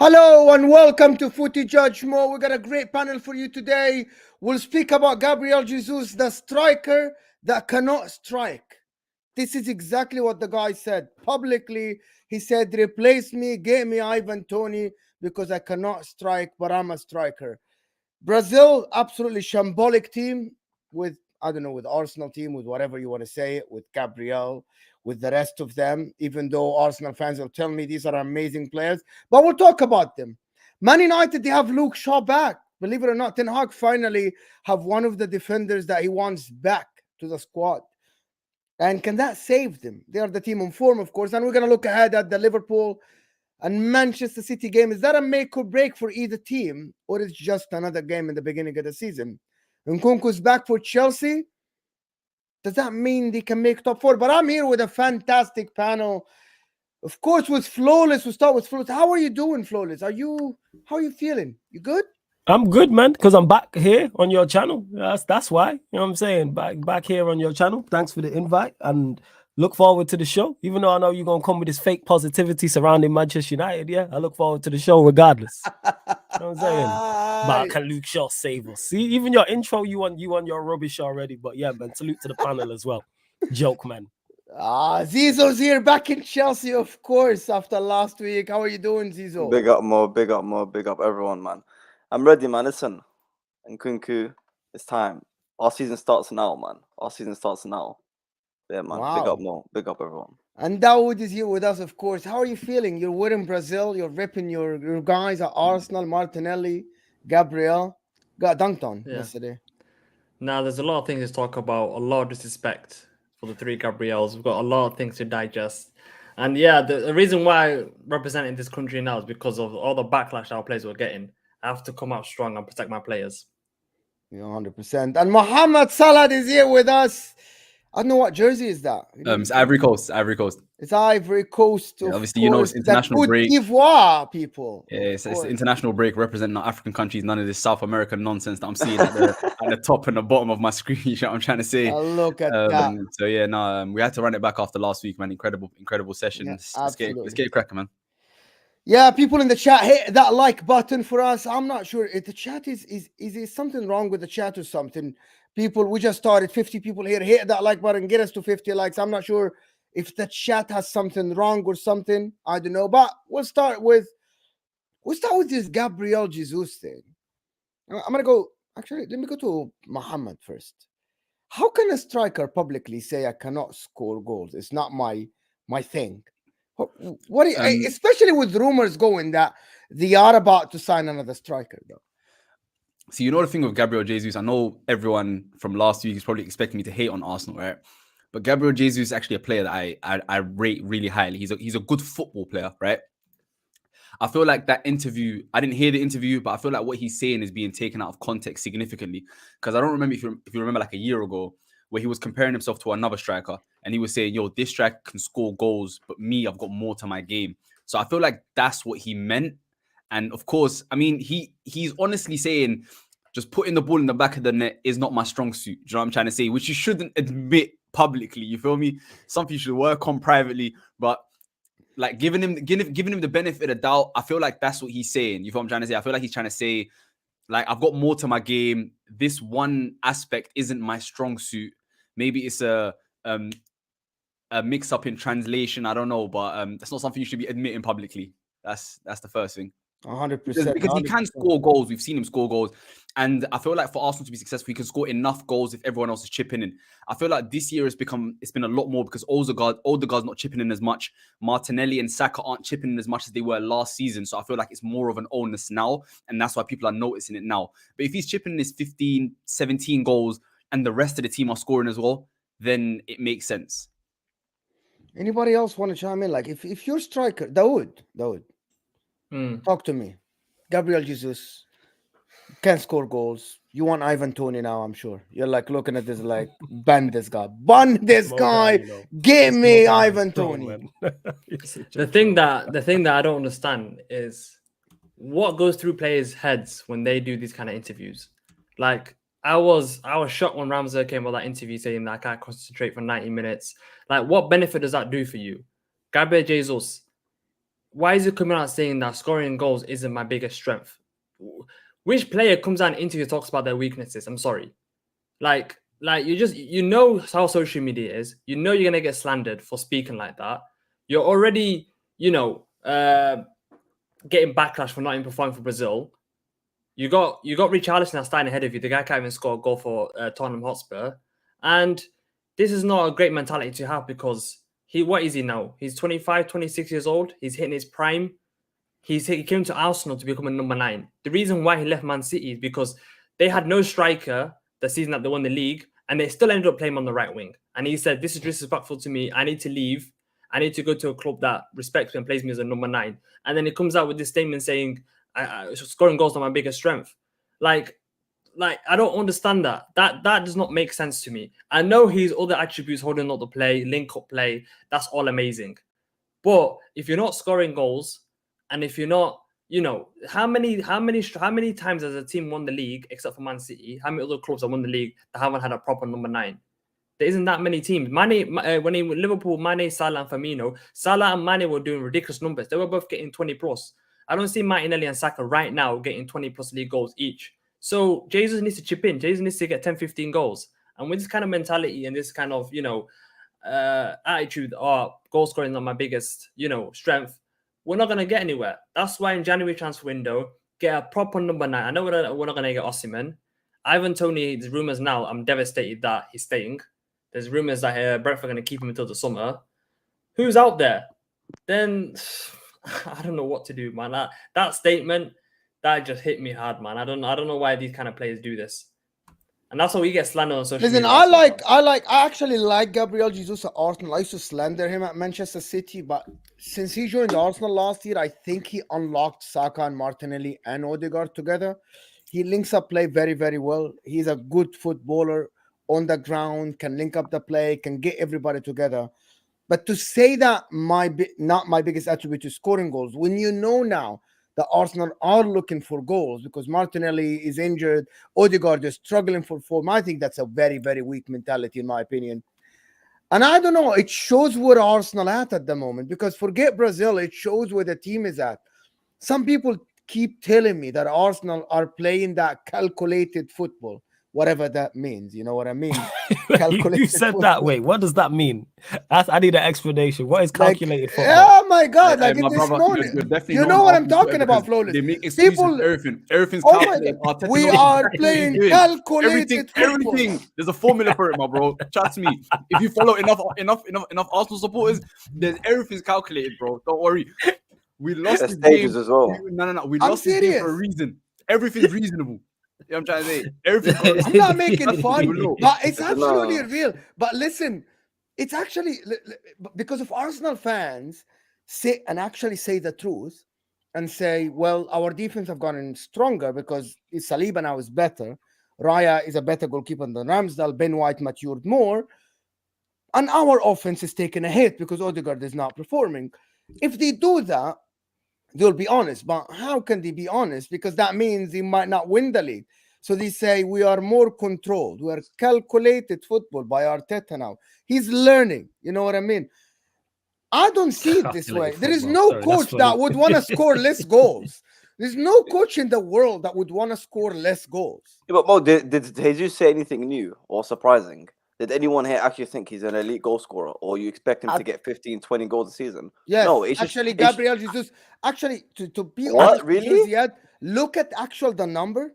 Hello and welcome to Footy Judge Mo. We got a great panel for you today. We'll speak about Gabriel Jesus, the striker that cannot strike. This is exactly what the guy said publicly. He said, replace me, get me Ivan Toney because I cannot strike, but I'm a striker. Brazil, absolutely shambolic team with, I don't know, with Arsenal team, with whatever you want to say it, with Gabriel, with the rest of them, even though Arsenal fans will tell me these are amazing players, but we'll talk about them. Man United, they have Luke Shaw back. Believe it or not, Ten Hag finally have one of the defenders that he wants back to the squad. And can that save them? They are the team on form, of course. And we're going to look ahead at the Liverpool and Manchester City game. Is that a make or break for either team, or is it just another game in the beginning of the season? Nkunku's back for Chelsea. Does that mean they can make top four? But I'm here with a fantastic panel. Of course, with Flawless. We'll start with Flawless. How are you doing, Flawless? How are you feeling? You good? I'm good, man, because I'm back here on your channel. That's why. You know what I'm saying? Back here on your channel. Thanks for the invite and look forward to the show. Even though I know you're going to come with this fake positivity surrounding Manchester United, yeah, I look forward to the show regardless. You know what I'm saying? But can Luke Shaw save us? See, even your intro, you want your rubbish already. But yeah, man, salute to the panel as well. Joke, man. Zizo's here, back in Chelsea, of course, after last week. How are you doing, Zizo? Big up Mo, big up Mo, big up everyone, man. I'm ready, man. Listen, Nkunku, it's time. Our season starts now, man. Our season starts now. Yeah, man. Wow. Big up Mo, big up everyone. And Daud is here with us, of course. How are you feeling? You're in Brazil. You're ripping your guys at Arsenal, Martinelli, Gabriel. Got dunked on yesterday. Now, there's a lot of things to talk about, a lot of disrespect for the three Gabriels. We've got a lot of things to digest. And yeah, the reason why representing this country now is because of all the backlash our players were getting. I have to come out strong and protect my players. Yeah, 100%. And Mohamed Salah is here with us. I don't know what jersey is that. It's Ivory Coast. Ivory Coast. It's Ivory Coast. Yeah, obviously, you know it's international break. Cote d'Ivoire people. Yeah, it's international break representing our African countries. None of this South American nonsense that I'm seeing at the top and the bottom of my screen. You know what I'm trying to say? Look at that. So yeah, no, we had to run it back after last week, man. Incredible session. Yeah, let's get it cracking, man. Yeah, people in the chat, hit that like button for us. I'm not sure if the chat is something wrong with the chat or something. People, we just started 50 people here. Hit that like button, get us to 50 likes. I'm not sure if the chat has something wrong or something. I don't know, but we'll start with this Gabriel Jesus thing. I'm gonna go. Actually, let me go to Mohammed first. How can a striker publicly say I cannot score goals? It's not my thing. What especially with rumors going that they are about to sign another striker, though. So you know the thing with Gabriel Jesus, I know everyone from last week is probably expecting me to hate on Arsenal, right? But Gabriel Jesus is actually a player that I rate really highly. He's a good football player, right? I feel like that interview, I didn't hear the interview, but I feel like what he's saying is being taken out of context significantly. Because I don't remember if you remember like a year ago where he was comparing himself to another striker and he was saying, yo, this striker can score goals, but me, I've got more to my game. So I feel like that's what he meant. And of course, I mean, he's honestly saying just putting the ball in the back of the net is not my strong suit. Do you know what I'm trying to say? Which you shouldn't admit publicly. You feel me? Something you should work on privately. But like giving him the benefit of doubt, I feel like that's what he's saying. You feel what I'm trying to say? I feel like he's trying to say, like, I've got more to my game. This one aspect isn't my strong suit. Maybe it's a mix up in translation. I don't know, but that's not something you should be admitting publicly. That's the first thing. 100%. Because he can score goals. We've seen him score goals. And I feel like for Arsenal to be successful, he can score enough goals if everyone else is chipping in. I feel like this year it's been a lot more because Odegaard's not chipping in as much. Martinelli and Saka aren't chipping in as much as they were last season. So I feel like it's more of an onus now. And that's why people are noticing it now. But if he's chipping in his 15, 17 goals and the rest of the team are scoring as well, then it makes sense. Anybody else want to chime in? Like if you're striker, Daud. Talk to me. Gabriel Jesus can score goals. You want Ivan Toney now, I'm sure. You're like looking at this like, ban this guy. Give me Ivan Toney. The thing that I don't understand is what goes through players' heads when they do these kind of interviews. Like I was shocked when Ramsey came on that interview saying that I can't concentrate for 90 minutes. Like what benefit does that do for you? Gabriel Jesus, why is he coming out saying that scoring goals isn't my biggest strength? Which player comes out and interview talks about their weaknesses? I'm sorry. Like you know how social media is. You know you're gonna get slandered for speaking like that. You're already, getting backlash for not even performing for Brazil. You got Richarlison starting ahead of you. The guy can't even score a goal for Tottenham Hotspur, and this is not a great mentality to have because what is he now? He's 25, 26 years old. He's hitting his prime. He came to Arsenal to become a number 9. The reason why he left Man City is because they had no striker the season that they won the league, and they still ended up playing him on the right wing. And he said, "This is disrespectful to me. I need to leave. I need to go to a club that respects me and plays me as a number 9." And then he comes out with this statement saying, "Scoring goals are my biggest strength." Like I don't understand that. That does not make sense to me. I know his other attributes, holding up the play, link up play, that's all amazing. But if you're not scoring goals, and if you're not, how many times has a team won the league except for Man City? How many other clubs have won the league that haven't had a proper number 9? There isn't that many teams. When he was Liverpool, Mane, Salah, and Firmino, Salah and Mane were doing ridiculous numbers. They were both getting 20 plus. I don't see Martinelli and Saka right now getting 20 plus league goals each. So Jesus needs to chip in. Jesus needs to get 10, 15 goals. And with this kind of mentality and this kind of, attitude, goal scoring is not my biggest, strength, we're not going to get anywhere. That's why in January transfer window, get a proper number 9. I know we're not going to get Osimhen. Ivan Toney, there's rumours now. I'm devastated that he's staying. There's rumours that Brentford are going to keep him until the summer. Who's out there? Then I don't know what to do, man. That statement, that just hit me hard, man. I don't know why these kind of players do this. And that's how we get slandered on social Listen, media. I actually like Gabriel Jesus at Arsenal. I used to slander him at Manchester City, but since he joined Arsenal last year, I think he unlocked Saka and Martinelli and Odegaard together. He links up play very, very well. He's a good footballer on the ground, can link up the play, can get everybody together. But to say that not my biggest attribute is scoring goals, when you know now that Arsenal are looking for goals because Martinelli is injured, Odegaard is struggling for form, I think that's a very, very weak mentality in my opinion. And I don't know, it shows where Arsenal at the moment, because forget Brazil, it shows where the team is at. Some people keep telling me that Arsenal are playing that calculated football, whatever that means. You know what I mean? You said football. That. Wait, what does that mean? I need an explanation. What is calculated football? Oh my God! Like in this morning, you know what I'm talking about, Flawless. They make people everything's calculated. We are playing calculated football. Everything. There's a formula for it, my bro. Trust me. If you follow enough Arsenal supporters, everything's calculated, bro. Don't worry. We lost the game as well. No. We lost the game for a reason. Everything's reasonable. You know what I'm trying to say? I'm not making fun, but it's absolutely real. But listen, it's actually because of Arsenal fans say the truth and say, well, our defense have gotten stronger because Saliba now is better. Raya is a better goalkeeper than Ramsdale. Ben White matured more. And our offense is taking a hit because Odegaard is not performing. If they do that, they'll be honest. But how can they be honest? Because that means they might not win the league. So they say we are more controlled. We are calculated football by Arteta now. He's learning. You know what I mean? I don't see it this way. There is no coach that would want to score less goals. There's no coach in the world that would want to score less goals. Yeah, but Mo, did Jesus say anything new or surprising? Did anyone here actually think he's an elite goal scorer, or you expect him to get 15, 20 goals a season? Yes, no, it's actually, just, Gabriel Jesus. Actually, to be honest, honest, really? Ziad, look at the number.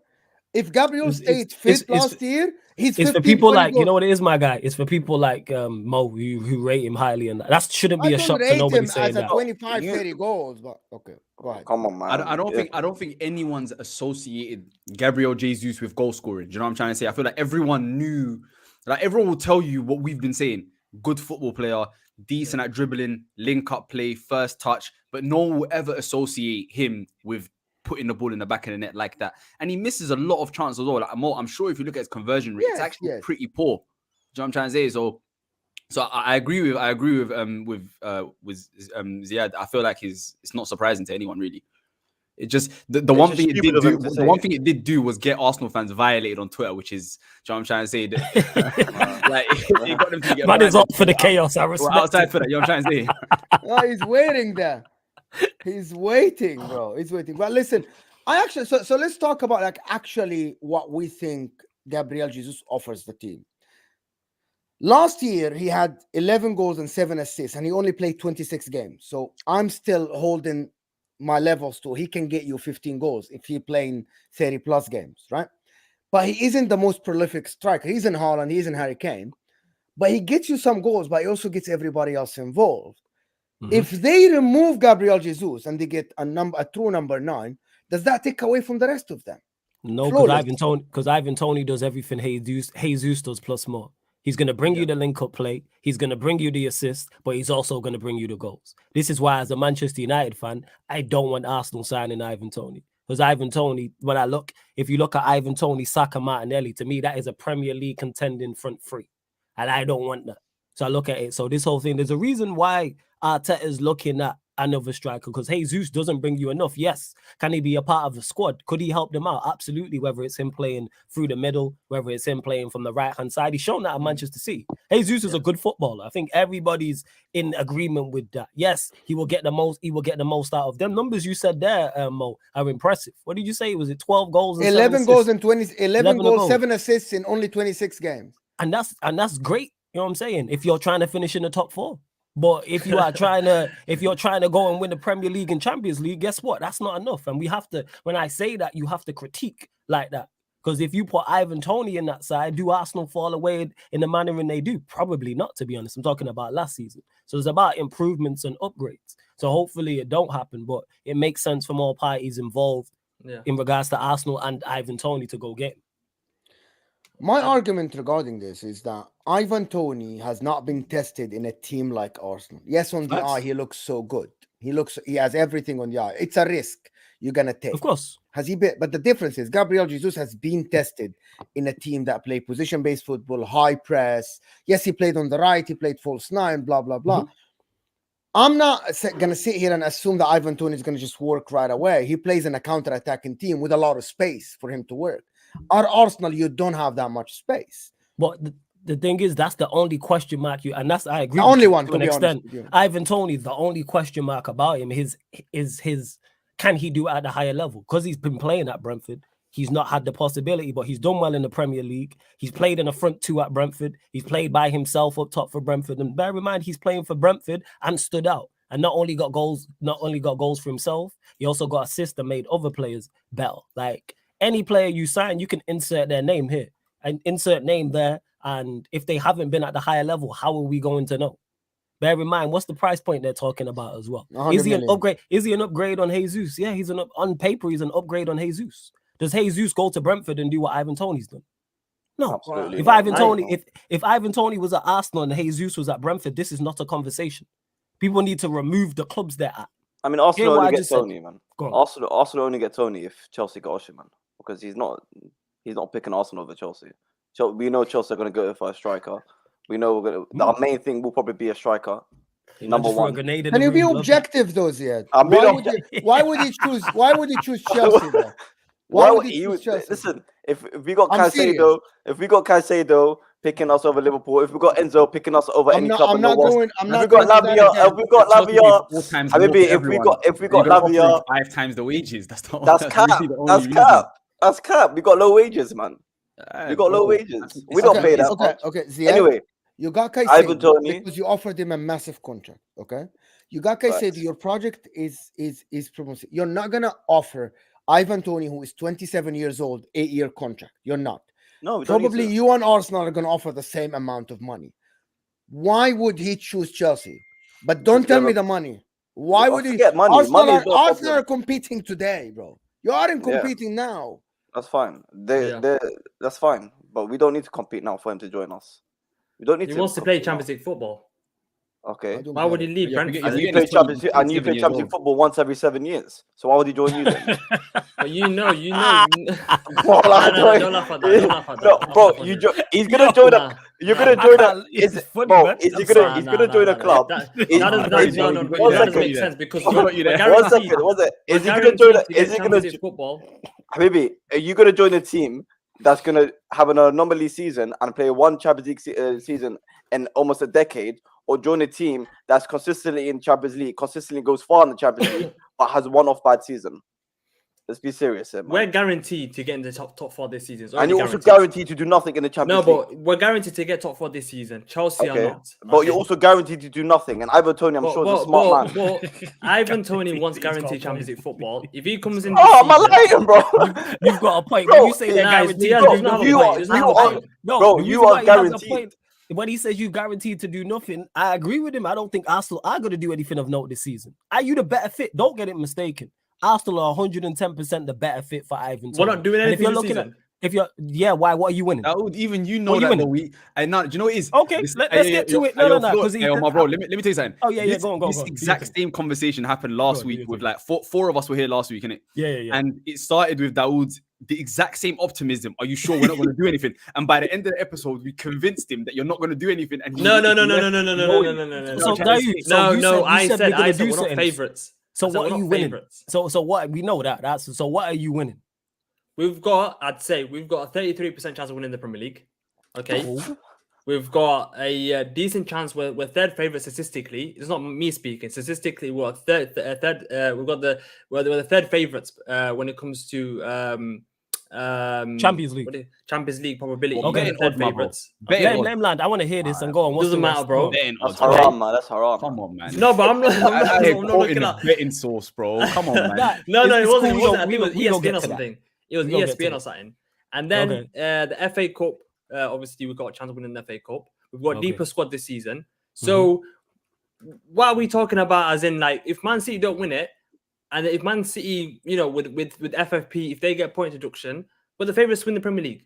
If Gabriel stayed fit last year, he's 15, for people like goals. You know what it is, my guy. It's for people like Mo who rate him highly, and that shouldn't be a shock to nobody saying that. 25, 30 goals, but okay, go ahead. Come on, man. I don't think anyone's associated Gabriel Jesus with goal scoring. Do you know what I'm trying to say? I feel like everyone knew. Like everyone will tell you what we've been saying. Good football player, decent at dribbling, link up play, first touch, but no one will ever associate him with putting the ball in the back of the net like that. And he misses a lot of chances as well. Like, I'm sure if you look at his conversion rate, it's actually pretty poor. Do you know what I'm trying to say? So I agree with Ziad. I feel like it's not surprising to anyone really. It just the one thing it did do was get Arsenal fans violated on Twitter, which is, you know what I'm trying to say, like it got them to get man is up for the chaos. I respect outside for that. You know what I'm trying to say. Oh, he's waiting there. He's waiting, bro. He's waiting. But listen, I actually so let's talk about like actually what we think Gabriel Jesus offers the team. Last year he had 11 goals and 7 assists, and he only played 26 games. So I'm still holding my levels to he can get you 15 goals if he playing 30 plus games, right? But he isn't the most prolific striker. He's in Haaland, he's in Harry Kane, but he gets you some goals, but he also gets everybody else involved. If they remove Gabriel Jesus and they get a true number 9, does that take away from the rest of them? No, Flawless. because Ivan Toney does everything Jesus does plus more. He's going to bring you the link-up play. He's going to bring you the assist, but he's also going to bring you the goals. This is why, as a Manchester United fan, I don't want Arsenal signing Ivan Toney. Because Ivan Toney, if you look at Ivan Toney, Saka, Martinelli, to me, that is a Premier League contending front three. And I don't want that. So I look at it. So this whole thing, there's a reason why Arteta is looking at another striker, because Jesus doesn't bring you enough. Yes, can he be a part of the squad? Could he help them out? Absolutely. Whether it's him playing through the middle, whether it's him playing from the right-hand side, he's shown that at Manchester City. Jesus is a good footballer. I think everybody's in agreement with that. Yes, he will get the most. He will get the most out of them. Numbers you said there, Mo, are impressive. What did you say? Was it 12 goals? And 11 goals and 11 goals, goals. 7 assists in only 26 games. And that's great. You know what I'm saying? If you're trying to finish in the top 4. But if you're trying to go and win the Premier League and Champions League, guess what? That's not enough. And we have to, when I say that, you have to critique like that. Because if you put Ivan Toney in that side, do Arsenal fall away in the manner in they do? Probably not, to be honest. I'm talking about last season. So it's about improvements and upgrades. So hopefully it don't happen, but it makes sense from all parties involved in regards to Arsenal and Ivan Toney to go get him. My argument regarding this is that Ivan Toney has not been tested in a team like Arsenal. Yes, on the eye, he looks so good. He has everything on the eye. It's a risk you're going to take. Of course. Has he been? But the difference is Gabriel Jesus has been tested in a team that played position-based football, high press. Yes, he played on the right. He played false 9, blah, blah, blah. I'm not going to sit here and assume that Ivan Toney is going to just work right away. He plays in a counter-attacking team with a lot of space for him to work. At Arsenal, you don't have that much space. But the thing is, that's the only question mark I agree. The only one, to an extent. Ivan Toney, the only question mark about him is his can he do it at the higher level? Because he's been playing at Brentford. He's not had the possibility, but he's done well in the Premier League. He's played in a front 2 at Brentford. He's played by himself up top for Brentford. And bear in mind, he's playing for Brentford and stood out. And not only got goals for himself, he also got assists that made other players better. Like any player you sign, you can insert their name here and insert name there. And if they haven't been at the higher level, how are we going to know? Bear in mind, what's the price point they're talking about as well? Is he an upgrade? Is he an upgrade on Jesus? Yeah, on paper, he's an upgrade on Jesus. Does Jesus go to Brentford and do what Ivan Toney's done? No. Absolutely. If Ivan Toney was at Arsenal and Jesus was at Brentford, this is not a conversation. People need to remove the clubs they're at. I mean, Arsenal only get Toney, man. Arsenal only get Toney if Chelsea got Oshie, man, because he's not picking Arsenal over Chelsea. So we know Chelsea are going to go for a striker. We know our main thing will probably be a striker. Number one. Can you be objective, though, Ziad? Why would he choose? Why would he choose Chelsea? Though? Why would he choose Chelsea? Listen, if we got Caicedo picking us over Liverpool, if we got Enzo picking us over any club in the West, if we got Lavia, if we got Lavia, 5 times the wages. That's cap. That's cap. We got low wages, man. We got low wages. We don't pay that much. Okay. Ziad, anyway, you got Caicedo because you offered him a massive contract. Okay, you got Caicedo. Your project is promotion. You're not gonna offer Ivan Toney, who is 27 years old, 8-year contract. You're not. No, probably you and Arsenal are gonna offer the same amount of money. Why would he choose Chelsea? But don't tell me the money. Why would he get money? Arsenal are competing today, bro. You aren't competing now. That's fine. That's fine. But we don't need to compete now for him to join us. We don't need to. He wants to play Champions League football. Okay. Why would he leave Brentford? And you play Champions League football once every 7 years. So why would he join you then? But you know. Don't laugh at that. No, bro, he's gonna join a. You're gonna join a. He's gonna join a club. That doesn't make sense because one second. Was it? Is he gonna join? Is he gonna football? Habibi, are you gonna join a team that's gonna have an anomaly season and play one Champions League season in almost a decade, or join a team that's consistently in Champions League, consistently goes far in the Champions League, but has one off bad season. Let's be serious here, man. We're guaranteed to get in the top 4 this season. And you're also guaranteed to do nothing in the Champions League. No, but we're guaranteed to get top 4 this season. Chelsea are not. But you're also guaranteed to do nothing. And Ivan Toney, I'm sure, is a smart man. Ivan Toney wants guaranteed Champions League football. If he comes in, am I lying, bro? You've got a point. Bro, When you say that guaranteed, you are guaranteed. When he says you guaranteed to do nothing, I agree with him. I don't think Arsenal are going to do anything of note this season. Are you the better fit? Don't get it mistaken. Arsenal are 110% the better fit for Ivan Toney. We're not doing anything this season. Why? What are you winning? Daud, even you know that. Do you know what it is? Okay, let's get to it. No. Because my bro, let me tell you something. Oh yeah, go on. This exact same conversation happened last week with like four of us were here last week, innit? Yeah. And it started with Daud, the exact same optimism. Are you sure we're not going to do anything? And by the end of the episode, we convinced him that you're not going to do anything. And no. I said we're not favorites. So what are you winning? So what we know that. So what are you winning? I'd say we've got a 33% chance of winning the Premier League. Okay. We've got a decent chance. We're third favorite statistically. It's not me speaking. Statistically, we're third. We're the third favorites when it comes to Champions League. Champions League probability. Okay, third favorites. Let him land. I want to hear this and go on. Doesn't matter, bro. That's haram, man. That's haram. Come on, man. No, but I'm not looking at betting source, bro. Come on, man. No, it wasn't. I think it was ESPN or something. It was ESPN or something. And then the FA Cup. Obviously, we've got a chance of winning the FA Cup. We've got a deeper squad this season. So, what are we talking about? As in, like, if Man City don't win it, and if Man City, with FFP, if they get point deduction, we're the favourites to win the Premier League.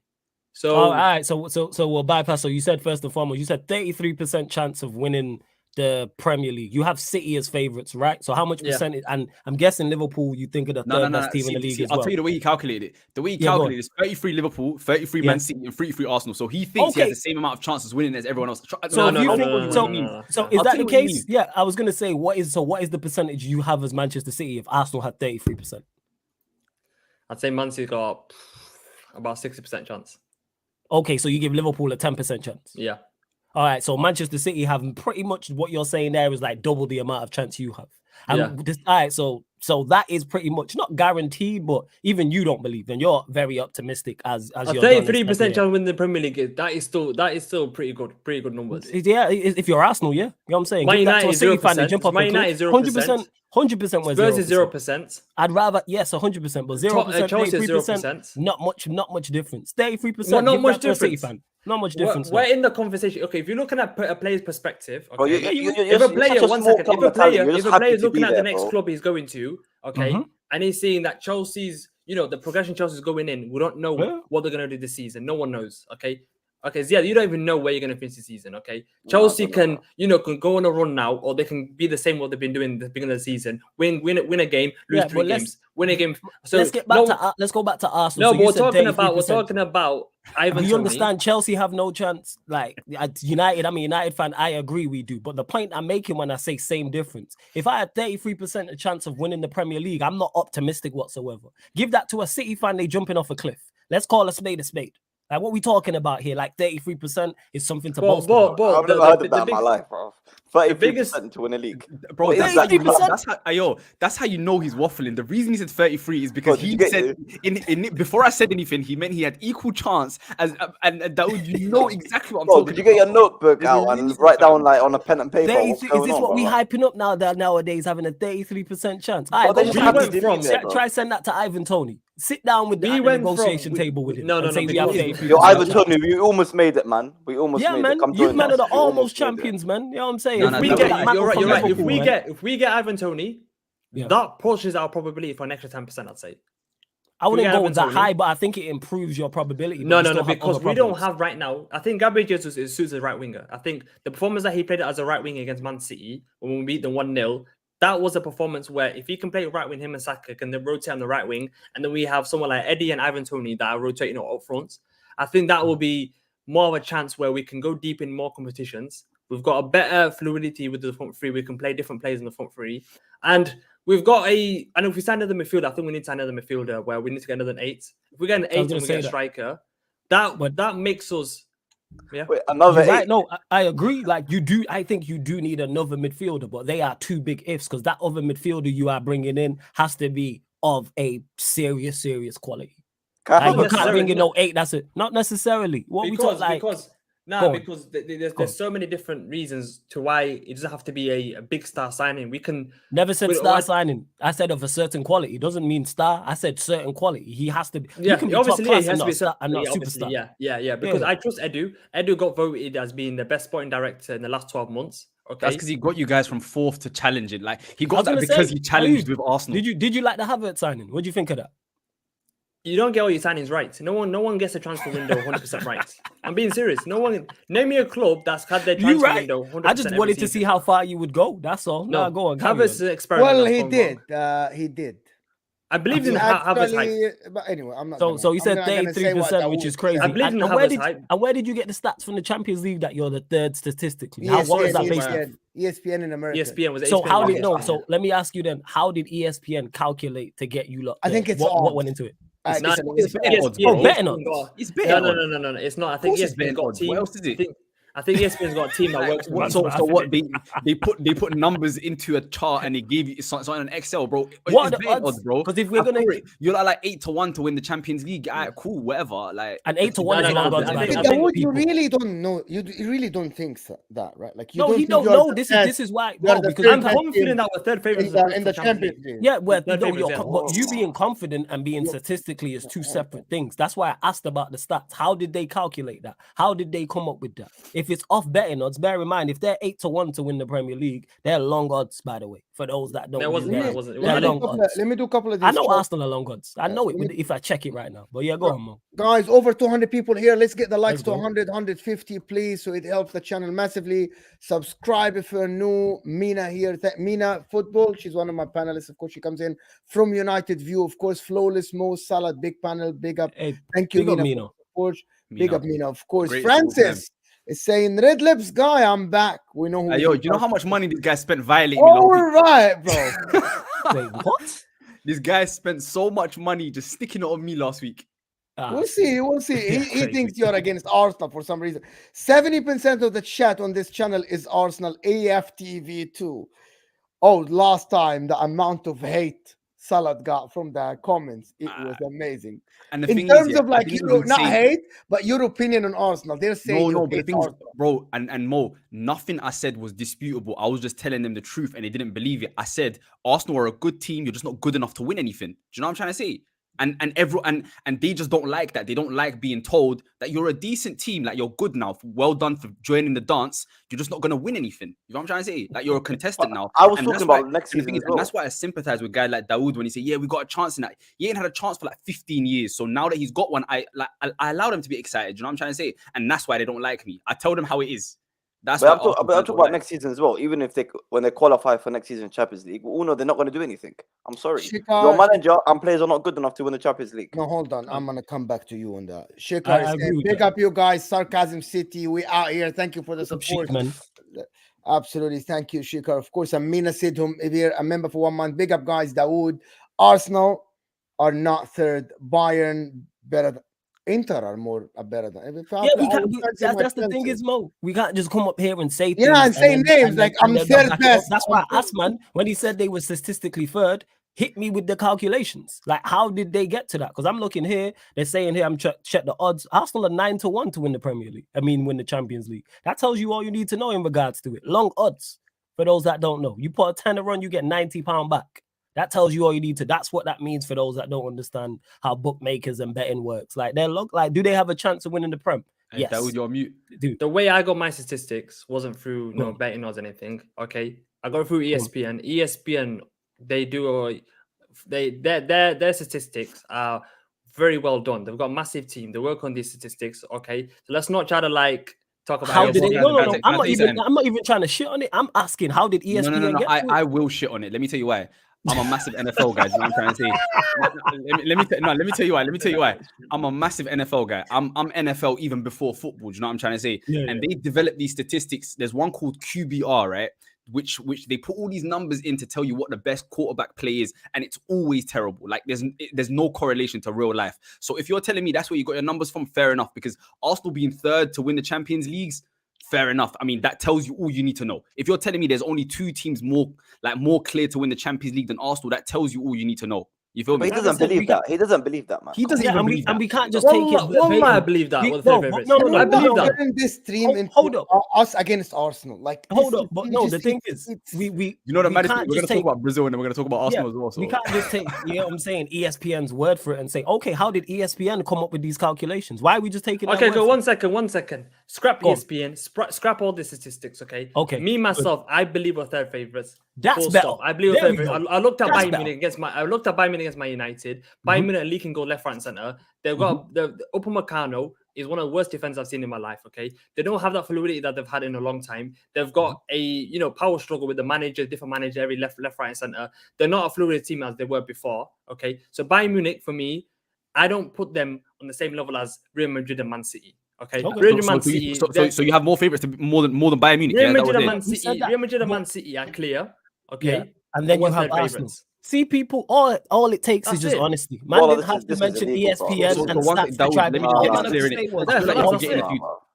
So, all right. So we'll bypass. So you said first and foremost, you said 33% chance of winning the Premier League. You have City as favourites, right? So how much percentage? And I'm guessing Liverpool, you think of the third best team in the league as well. I'll tell you the way he calculated it. The way he calculated it is 33 Liverpool, 33 Man City, and 33 Arsenal. So he thinks he has the same amount of chances winning as everyone else. So is that the case? Yeah, I was gonna say what is the percentage you have as Manchester City if Arsenal had 33%? I'd say Man City got about 60% chance. Okay, so you give Liverpool a 10% chance. Yeah. All right, so Manchester City have pretty much what you're saying there is like double the amount of chance you have. And all right, so that is pretty much not guaranteed, but even you don't believe, and you're very optimistic as a 33% chance to win the Premier League. That is still pretty good numbers. Yeah, if you're Arsenal, you know what I'm saying. Man United is 0%. Man United is 0%. 100% was Spurs is 0%. I'd rather 100%, but 0%, Chelsea is 0%. Not much difference. 33%, not much difference. Not much difference. We're in the conversation. Okay, if you're looking at a player's perspective, okay, if a player is looking at the next club he's going to, okay, and he's seeing that Chelsea's, the progression Chelsea's going in, we don't know what they're going to do this season. No one knows, okay? Okay, Ziad, you don't even know where you're going to finish the season, okay? Chelsea can go on a run now, or they can be the same what they've been doing at the beginning of the season. Win a game, lose 3 games. Win a game. So let's go back to Arsenal. No, so we're talking about Ivan Toney. You understand Chelsea have no chance. Like United, I'm a United fan. I agree we do. But the point I'm making when I say same difference, if I had 33% a chance of winning the Premier League, I'm not optimistic whatsoever. Give that to a City fan, they jumping off a cliff. Let's call a spade a spade. Like, what we talking about here? Like 33% is something to boast about. I've never heard of that in my life, bro. 33% to win a league, bro. That's how you know he's waffling. The reason he said 33 is because he said before I said anything, he meant he had equal chance as and that would exactly what I'm talking about. Did you get your notebook out and write down like on a pen and paper? Is this what we hyping up nowadays, having a 33% chance? Try send that to Ivan Toney. Sit down with the negotiation table with him. No. Yo, Ivan Toney, we almost made it, man. We almost made it. You men are the almost champions, man. You know what I'm saying? You're right. If we get Ivan Toney, that pushes our probability for an extra 10%, I'd say. I wouldn't go that high, but I think it improves your probability. No, because we don't have right now. I think Gabriel Jesus suits as a right winger. I think the performance that he played as a right winger against Man City when we beat them 1-0, that was a performance where if he can play right wing, him and Saka can then rotate on the right wing, and then we have someone like Eddie and Ivan Toney that are rotating up front. I think that will be more of a chance where we can go deep in more competitions. We've got a better fluidity with the front three. We can play different players in the front three. And we've got and if we sign another midfielder, I think we need to sign another midfielder where we need to get another 8. If we get an 8 and we get a striker, that makes us Yeah. Wait, another You're 8. right. No, I agree. Like you do. I think you do need another midfielder, but they are two big ifs because that other midfielder you are bringing in has to be of a serious quality. Like, you can't bring in no 8. That's it. Not necessarily. What we talk like. Because there's so many different reasons to why it doesn't have to be a big star signing. We can Never said star signing. I said of a certain quality. It doesn't mean star. I said certain quality. He has to be. Yeah, he can be obviously, top class he has and to be not superstar. Yeah. Because I trust Edu. Edu got voted as being the best sporting director in the last 12 months. Okay, that's because he got you guys from 4th to challenging. Like he got that because he challenged with Arsenal. Did you like the Havertz signing? What do you think of that? You don't get all your signings right. No one gets a transfer window 100% right. I'm being serious. No one. Name me a club that's had their transfer window 100%. I just wanted to see how far you would go. That's all. No, go on. Havertz is an experiment. Well, he did. He did. I believed in Havertz hype. But anyway, I'm not. So you said 33%, which is crazy. I believed in Havertz hype. And where did you get the stats from the Champions League that you're the 3rd statistically? What was that based on? ESPN in America. ESPN was. So how did So let me ask you then. How did ESPN calculate to get you lot? I think it's what went into it. It's not. Betting odds. It's betting odds. No. It's not. I think ESPN's got a team. What else is it? I think ESPN's got a team that works. So what? They put numbers into a chart and they gave you it's on an Excel, bro. What are the odds, bro? Because if we're gonna, you're like 8-1 to win the Champions League. Cool, whatever. Like and 8-1 is long odds. You really don't know. You really don't think that, right? Like you don't. No, this is why. Because I'm confident that we're 3rd favorites in the Champions League. Yeah, but you being confident and being statistically is two separate things. That's why I asked about the stats. How did they calculate that? How did they come up with that? If it's off betting odds, bear in mind if they're 8-1 to win the Premier League, they're long odds. By the way, for those that don't, let me do a couple of these. I know Arsenal are long odds. I know it if I check it right now. But yeah, go on, Mo. Guys. Over 200 people here. Let's get the likes to 100, 150, please. So it helps the channel massively. Subscribe if you're new. Mina here. Mina Football. She's one of my panelists. Of course, she comes in from United View. Of course, Flawless Mo Salad. Big panel. Big up. Hey, thank you, Mina. Of course. Big up, Mina. Of course. Francis is saying, Red Lips guy, I'm back. We know who. Do you know how much money this guy spent violating me? All right, bro. Wait, what? This guy spent so much money just sticking it on me last week. We'll see. He thinks you're against Arsenal for some reason. 70% of the chat on this channel is Arsenal. AFTV too. Oh, last time the amount of hate Salad got from the comments, it was amazing. And the in thing terms is, of like not hate, but your opinion on Arsenal, they're saying but the thing is, bro, and Mo, nothing I said was disputable. I was just telling them the truth, and they didn't believe it. I said Arsenal are a good team. You're just not good enough to win anything. Do you know what I'm trying to say? And they just don't like that. They don't like being told that you're a decent team, like you're good now. Well done for joining the dance. You're just not gonna win anything. You know what I'm trying to say? Like you're a contestant now. I was talking about next season. And that's why I sympathize with a guy like Daud when he said, "Yeah, we got a chance in that." He ain't had a chance for like 15 years. So now that he's got one, I allow them to be excited. You know what I'm trying to say? And that's why they don't like me. I tell them how it is. That's but I'm talking about next season as well. Even if when they qualify for next season Champions League, we all know they're not going to do anything. I'm sorry. Your manager and players are not good enough to win the Champions League. No, hold on. I'm going to come back to you on that. Shikar is saying, big up you guys. Sarcasm City. We out here. Thank you for the support. Absolutely. Thank you, Shikar. Of course, Amina Sidhum here, a member for 1 month. Big up, guys. Dawood. Arsenal are not 3rd. Bayern better than Inter are more better than. We can't. That's the thing is, Mo. We can't just come up here and say things and say names like I'm 3rd best. That's why I asked, man, when he said they were statistically 3rd, hit me with the calculations. Like, how did they get to that? Because I'm looking here, they're saying here, I'm check the odds. Arsenal are 9-1 to win the Premier League. Win the Champions League. That tells you all you need to know in regards to it. Long odds. For those that don't know, you put a tenner on, you get £90 back. That tells you all you need to. That's what that means for those that don't understand how bookmakers and betting works. Like do they have a chance of winning the Prem? Yes. That was your mute. Dude. The way I got my statistics wasn't through betting odds or anything. Okay, I got through ESPN. ESPN, they do their statistics are very well done. They've got a massive team. They work on these statistics. Okay, so let's not try to talk about how did it. No. I'm not even trying to shit on it. I'm asking how did ESPN get I will shit on it. Let me tell you why. I'm a massive NFL guy. You know what I'm trying to say? Let me tell you why. Let me tell you why. I'm a massive NFL guy. I'm NFL even before football. Do you know what I'm trying to say? Yeah, and they develop these statistics. There's one called QBR, right? which they put all these numbers in to tell you what the best quarterback play is, and it's always terrible. Like there's no correlation to real life. So if you're telling me that's where you got your numbers from, fair enough, because Arsenal being third to win the Champions Leagues, fair enough. I mean, that tells you all you need to know. If you're telling me there's only 2 teams more clear to win the Champions League than Arsenal, that tells you all you need to know. You feel me? But he doesn't believe that. He doesn't believe that, man. He doesn't even believe that. And we can't just take it. I believe that. No, I believe that. Turn this stream into hold up. us against Arsenal. Like, Hold up, but no, the thing is, we you know the we we're can't going to just talk take. about Brazil and then we're going to talk about Arsenal as well. So. We can't just take, you know what I'm saying, ESPN's word for it and say, okay, how did ESPN come up with these calculations? Why are we just taking? Okay, go 1 second. Scrap ESPN. Scrap all the statistics. Okay. Okay. Me myself, I believe we're third favorites. That's better. I believe we're third favorites. I looked at Bayern Munich against Man United. Bayern Munich leaking goal left, right, and center. They've got the Upamecano is one of the worst defenses I've seen in my life. Okay, they don't have that fluidity that they've had in a long time. They've got a power struggle with the manager, different manager, every left, right, and center. They're not a fluid team as they were before. Okay, so Bayern Munich for me, I don't put them on the same level as Real Madrid and Man City. Okay, Real Madrid, Man City. So you have more favorites more than Bayern Munich. Real Madrid and Man City. Real Madrid and Man City are clear. Okay, and then you have Arsenal. See, people, all it takes is just honesty. Man didn't have to mention ESPN and stats to try.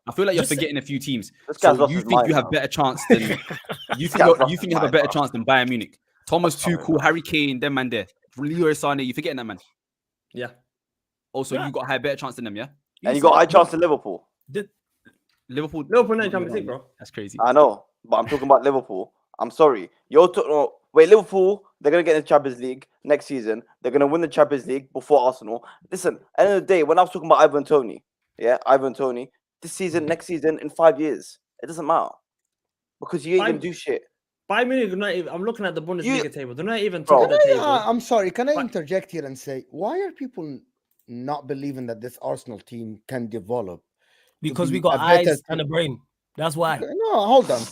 I feel like you're forgetting a few teams. So you think you have better chance than you think you have a better chance than Bayern Munich. Thomas Tuchel, Harry Kane, them man there. Leroy Sané, you forgetting that man? Yeah. Also, you got a better chance than them, yeah? And you got a high chance to Liverpool. Liverpool not Champions League, bro. That's crazy. I know, but I'm talking about Liverpool. I'm sorry. Liverpool, they're going to get in the Champions League next season. They're going to win the Champions League before Arsenal. Listen, at the end of the day, when I was talking about Ivan Toney, this season, next season, in 5 years, it doesn't matter. Because you ain't going to do shit. Bayern Munich, I'm looking at the Bundesliga table. They're not even top of the table. I'm sorry. Can I interject here and say, why are people not believing that this Arsenal team can develop? Because we got eyes and a brain. That's why. No, hold on.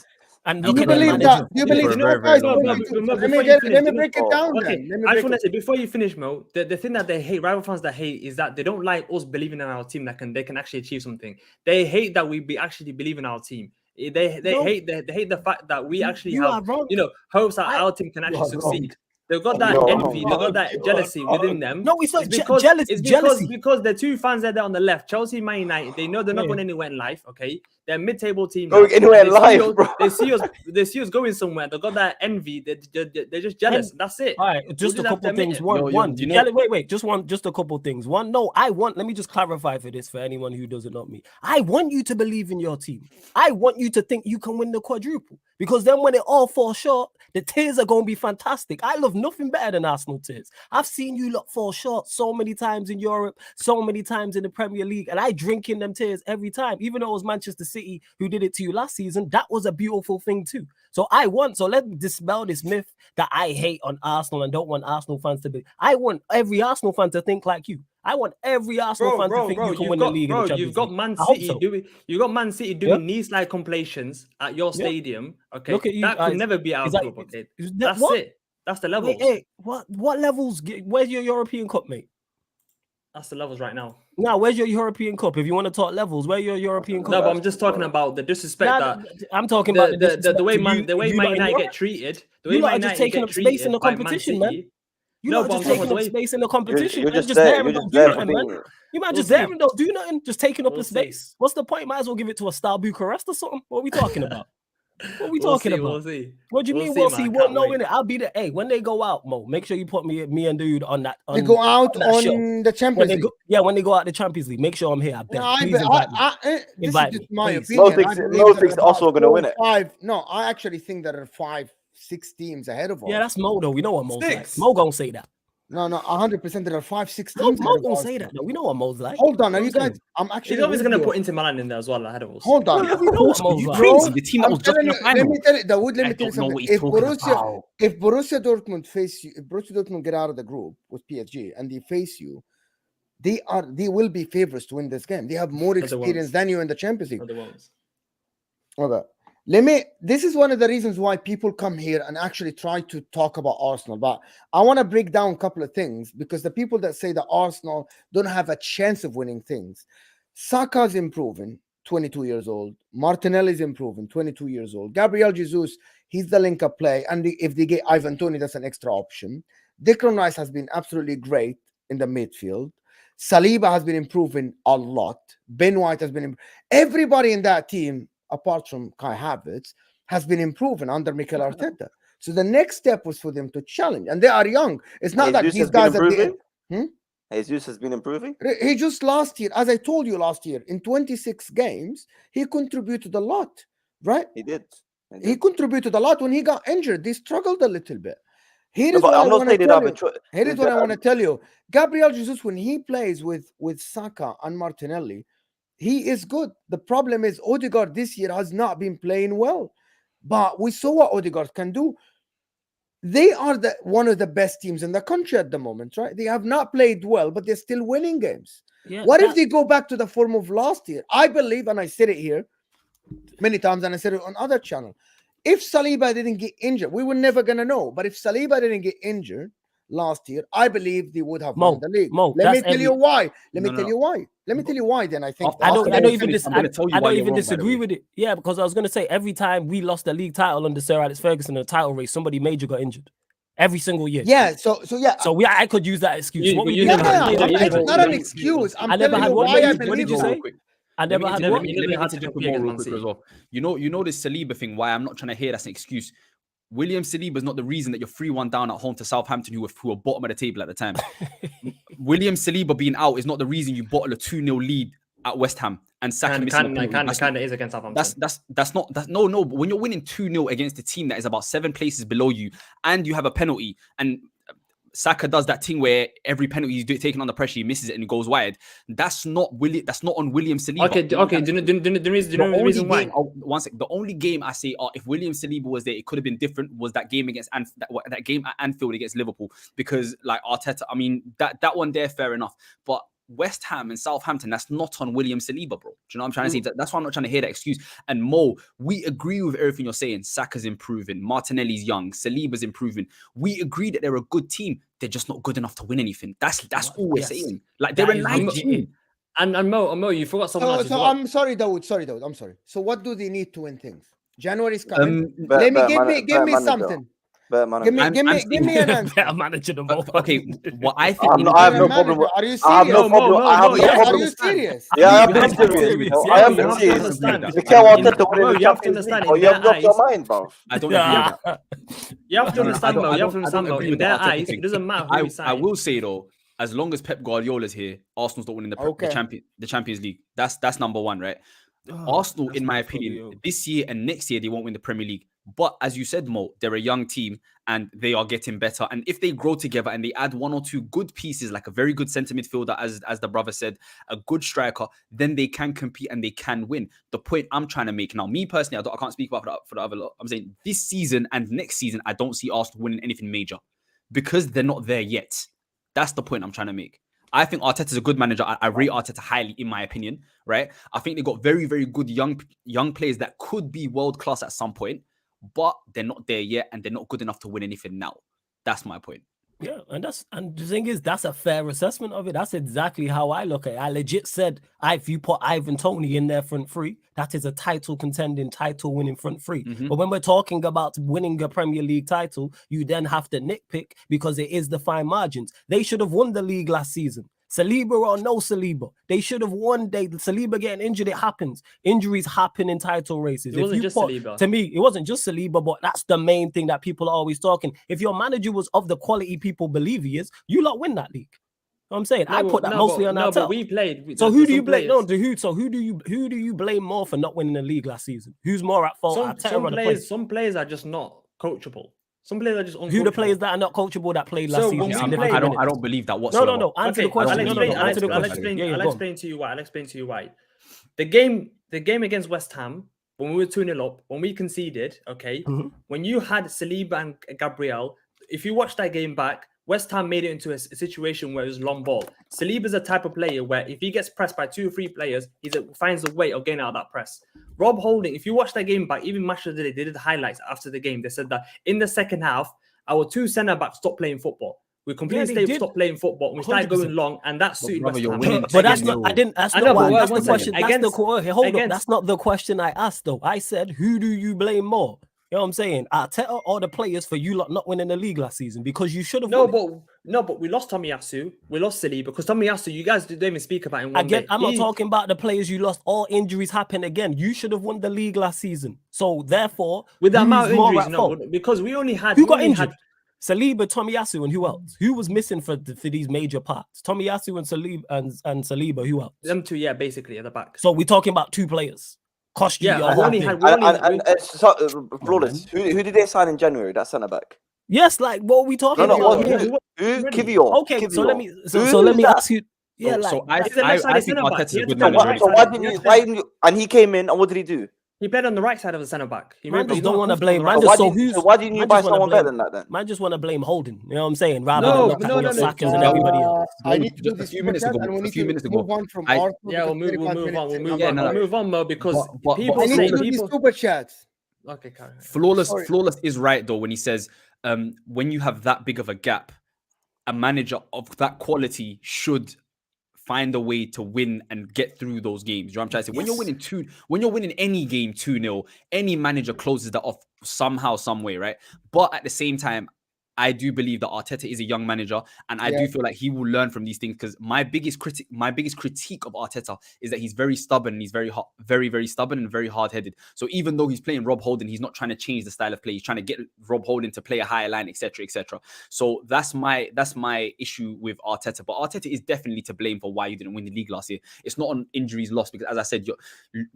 And do you believe that? Do you believe? Let me break it down. Okay, I just want to say before you finish, Mo, the thing that they hate, rival fans that hate, is that they don't like us believing in our team that they can actually achieve something. They hate that we actually believe in our team. They hate the fact that we actually have hopes that our team can actually succeed. They've got that envy, they've got that jealousy within them. No, it's not jealousy. It's because the two fans that are there on the left, Chelsea, Man United, they know they're not going anywhere in life. Okay, they're mid-table team. Going anywhere in life, bro. They see us going somewhere. They've got that envy. They're just jealous. That's it. All right, just a couple things. One. Wait. Just a couple things. One. No, let me just clarify for anyone who doesn't know me. I want you to believe in your team. I want you to think you can win the quadruple, because then when it all falls short, the tears are going to be fantastic. I love nothing better than Arsenal tears. I've seen you lot fall short so many times in Europe, so many times in the Premier League, and I drink in them tears every time. Even though it was Manchester City who did it to you last season, that was a beautiful thing too. So let's dispel this myth that I hate on Arsenal and don't want Arsenal fans to be. I want every Arsenal fan to think like you. I want every Arsenal fan to think you can win the league. You've got Man City doing knee-slide compilations at your stadium. Okay, look at you, that could never be our club. Okay, that's it. That's the levels. Hey, what levels? Where's your European Cup, mate? That's the levels right now. Now, where's your European Cup? If you want to talk levels, where's your European Cup? No, but I'm just talking about the disrespect that I'm talking about the way Man United get treated. The way Man United just taking up space in the competition, man. You might just taking up space in the competition. You're just there. You're just there, man. You might just there and don't do nothing, just taking up the space. What's the point? Might as well give it to a Star Bucharest or something. What are we talking about? What are we talking about? We'll see. What do you mean we'll see? Won't know in it. I'll be there. Hey, when they go out, Mo, make sure you put me and Dude on that. They go out on the Champions League. When they go out the Champions League, make sure I'm here. Invite me. My opinion. No thinks also going to win it. I actually think there are 5-6 teams ahead of us. Yeah, that's Mo though. We know what Mo's like. Mo gonna say that. No, 100%. There are 5-6 teams. Mo gonna say that. No, we know what Mo's like. Hold on, are you guys? I'm actually. He's always gonna put Inter Milan in there as well ahead of us. Hold on. We know what Mo's like. Crazy. The team that was just in the final. Let me tell you, Daud. Let me tell you something. If Borussia Dortmund face you, if Borussia Dortmund get out of the group with PSG and they face you, they will be favorites to win this game. They have more experience than you in the Champions League. Okay. This is one of the reasons why people come here and actually try to talk about Arsenal. But I want to break down a couple of things, because the people that say that Arsenal don't have a chance of winning things, Saka's improving, 22 years old. Martinelli is improving, 22 years old. Gabriel Jesus, he's the link-up play. And if they get Ivan Toney, that's an extra option. Declan Rice has been absolutely great in the midfield. Saliba has been improving a lot. Ben White has been everybody in that team, apart from Kai Havertz, has been improving under Mikel Arteta. So the next step was for them to challenge. And they are young. It's not like these guys at the end. Jesus has been improving. He just last year, as I told you last year, in 26 games, he contributed a lot, right? He did. He contributed a lot. When he got injured, they struggled a little bit. Here is what I want to tell you. Gabriel Jesus, when he plays with Saka and Martinelli, he is good. The problem is Odegaard this year has not been playing well. But we saw what Odegaard can do. They are one of the best teams in the country at the moment, right? They have not played well, but they're still winning games. Yeah, what if they go back to the form of last year? I believe, and I said it here many times, and I said it on other channel, if Saliba didn't get injured, we were never going to know. But if Saliba didn't get injured last year, I believe they would have won the league. Let me tell you why. Let me tell you why. Then I think I don't even disagree with it. Yeah, because I was going to say every time we lost the league title under Sir Alex Ferguson in the title race, somebody major got injured. Every single year. Yeah. So I could use that excuse. It's not an excuse. I'm telling you why I believe. What did you say? I never had one. Let me add to just more real quick as well. You know this Saliba thing. Why I'm not trying to hear that's an excuse. William Saliba is not the reason that you're 3-1 down at home to Southampton, who were bottom of the table at the time. William Saliba being out is not the reason you bottle a 2-0 lead at West Ham and Saka missing a penalty. Kind of is against Southampton. No. But when you're winning 2-0 against a team that is about 7 places below you, and you have a penalty, and Saka does that thing where every penalty he's taking under pressure, he misses it and he goes wide. That's not on William Saliba. Okay. Do you know the reason why? One second. The only game I say, if William Saliba was there, it could have been different. Was that game against that game at Anfield against Liverpool? Because like Arteta, I mean that one there, fair enough. But West Ham and Southampton, that's not on William Saliba, bro. Do you know what I'm trying to say? That's why I'm not trying to hear that excuse. And Mo, we agree with everything you're saying. Saka's improving. Martinelli's young. Saliba's improving. We agree that they're a good team. They're just not good enough to win anything. That's all we're saying. Like they're a nice team. And Mo, you forgot something else. So I'm sorry, Daud. I'm sorry. So what do they need to win things? January's coming. Give me something. Give me an answer. Better manager than Mo. Okay, what I think I have no problem. Are you serious? I have no problem. Are you serious? Yeah, I am serious. I am serious. You have to understand. You have lost your mind, bro. I don't agree with that. You have to understand, though. You have to understand, though. In their eyes, it doesn't matter who we sign. I will say though, as long as Pep Guardiola's here, Arsenal's not winning the Champions League. That's number one, right? Arsenal, in my opinion, this year and next year they won't win the Premier League. But as you said, Mo, they're a young team and they are getting better. And if they grow together and they add 1 or 2 good pieces, like a very good centre midfielder, as the brother said, a good striker, then they can compete and they can win. The point I'm trying to make now, me personally, I can't speak about for the other lot. I'm saying this season and next season, I don't see Arsenal winning anything major because they're not there yet. That's the point I'm trying to make. I think Arteta's a good manager. I rate Arteta highly, in my opinion, right? I think they got very, very good young players that could be world class at some point, but they're not there yet, and they're not good enough to win anything now. That's my point. Yeah, and the thing is, that's a fair assessment of it. That's exactly how I look at it. I legit said, if you put Ivan Toney in their front three, that is a title winning front three. Mm-hmm. But when we're talking about winning a Premier League title, you then have to nitpick because it is the fine margins. They should have won the league last season. Saliba or no Saliba, they should have won. Saliba getting injured, it happens. Injuries happen in title races. It wasn't just Saliba. To me, it wasn't just Saliba, but that's the main thing that people are always talking. If your manager was of the quality people believe he is, you lot win that league. You know what I'm saying? I put that mostly on that. No, but we played. So who do you blame? No, so who do you blame more for not winning the league last season? Who's more at fault? Some players are just not coachable. Some players are just uncoachable. Who the players that are not coachable that played last season? I don't believe that whatsoever. No. Answer the question. I'll explain to you why. The game against West Ham, when we were 2-0 up, when we conceded, when you had Saliba and Gabriel, if you watch that game back, West Ham made it into a situation where it was long ball. Saliba's a type of player where if he gets pressed by 2 or 3 players, he finds a way of getting out of that press. Rob Holding, if you watch that game back, even Match of the Day, they did the highlights after the game. They said that in the second half, our 2 centre-backs stopped playing football. We completely stopped playing football. We started 100%. going long, and that suited brother, West you're Ham. winning. But that's not. I didn't. That's I not know, why. but That's the one question. second. That's the okay, hold up. Against- That's not the question I asked though. I said, who do you blame more? You know what I'm saying? Arteta or the players for you lot not winning the league last season because you should have. But we lost Tomiyasu. We lost Silly because Tomiyasu. You guys didn't even speak about him. I'm not talking about the players you lost. All injuries happen again. You should have won the league last season. So therefore, with the amount of injuries, no, because we only had who got injured. Saliba, Tomiyasu, and who else? Who was missing for these major parts? Tomiyasu and Saliba. Who else? Them two, yeah, basically at the back. So we're talking about two players. Cost you. Flawless. Who did they sign in January? That centre back. Yes, like what are we talking about? Who? Kivior. Okay, so let me ask you. Yeah, I think Arteta's a good So manager. why didn't you? And he came in, and what did he do? He played on the right side of the centre back. Man just don't want to blame. Why didn't you buy someone better than that then? Man just want to blame Holding. You know what I'm saying? Rather than look at your Sackers and everybody else. I need to do A this few minutes ago. move on from Arsenal. Yeah, we'll move on. We'll move on, Mo, because I need to do these super chats. Okay, Karen. Flawless is right though when he says when you have that big of a gap, a manager of that quality should find a way to win and get through those games. You know what I'm trying to say? When you're winning any game 2-0, any manager closes that off somehow, some way, right? But at the same time, I do believe that Arteta is a young manager, and I do feel like he will learn from these things. Because my biggest critique of Arteta is that he's very stubborn and he's very stubborn and very hard-headed. So even though he's playing Rob Holding, he's not trying to change the style of play. He's trying to get Rob Holding to play a higher line, etc., etc. So that's my issue with Arteta. But Arteta is definitely to blame for why you didn't win the league last year. It's not on injuries lost, because as I said, you're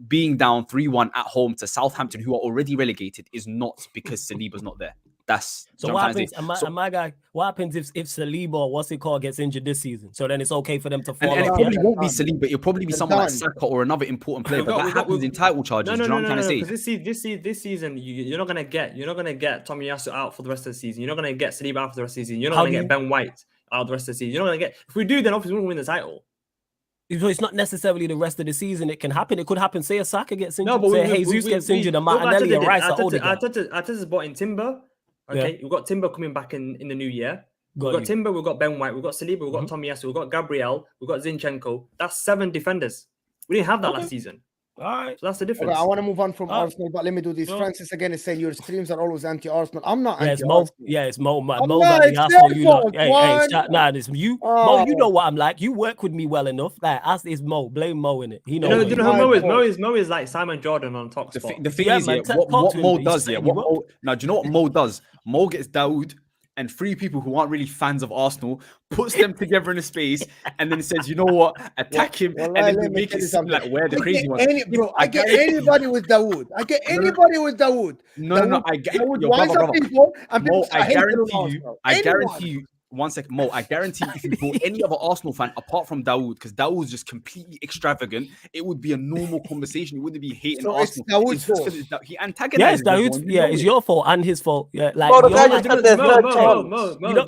being down 3-1 at home to Southampton, who are already relegated, is not because Saliba's not there. That's so what happens. My guy, what happens if Saliba or gets injured this season? So then it's okay for them to fall. And it probably won't be Saliba. It'll probably be someone like Saka or another important player. But that happens in title charges. No, what I'm trying to say? Because this season, you're not gonna get Tomiyasu out for the rest of the season. You're not gonna get Saliba out for the rest of the season. You're not gonna get Ben White out the rest of the season. You're not gonna get. If we do, then obviously we won't win the title. So it's not necessarily the rest of the season. It can happen. It could happen. Say a Saka gets injured. No, but Jesus gets injured. And Martinelli and Rice are older. Arteta's bought in Timber. Okay, we've got Timber coming back in the new year. We've got Timber, we've got Ben White, we've got Saliba, we've got Tomiyasu, we've got Gabriel, we've got Zinchenko. That's 7 defenders. We didn't have that last season. All right. So that's the difference. Okay, I want to move on from Arsenal, but let me do this. Francis again is saying your streams are always anti-Arsenal. I'm not anti-Arsenal. It's Mo. Mo's anti-Arsenal. You know, it's you. Mo, you know what I'm like. You work with me well enough. Like, it's Mo. Blame Mo in it. He knows. You know who Mo is? Mo is like Simon Jordan on TalkSport. The thing is, what Mo does, now, do you know what Mo does? Mo gets Daud and 3 people who aren't really fans of Arsenal, puts them together in a space, and then says, you know what, attack him, and then we make it seem like we're the crazy ones. I get anybody with Daud. I get anybody with Daud. No, I get your brother. Mo, I guarantee you. One second, Mo. I guarantee if you brought any other Arsenal fan apart from Daud, because Daoud's just completely extravagant, it would be a normal conversation. It wouldn't be hating so Arsenal. It's Daoud's fault. He antagonizes. Yes, Daoud's. Yeah, it's your fault and his fault. Yeah, like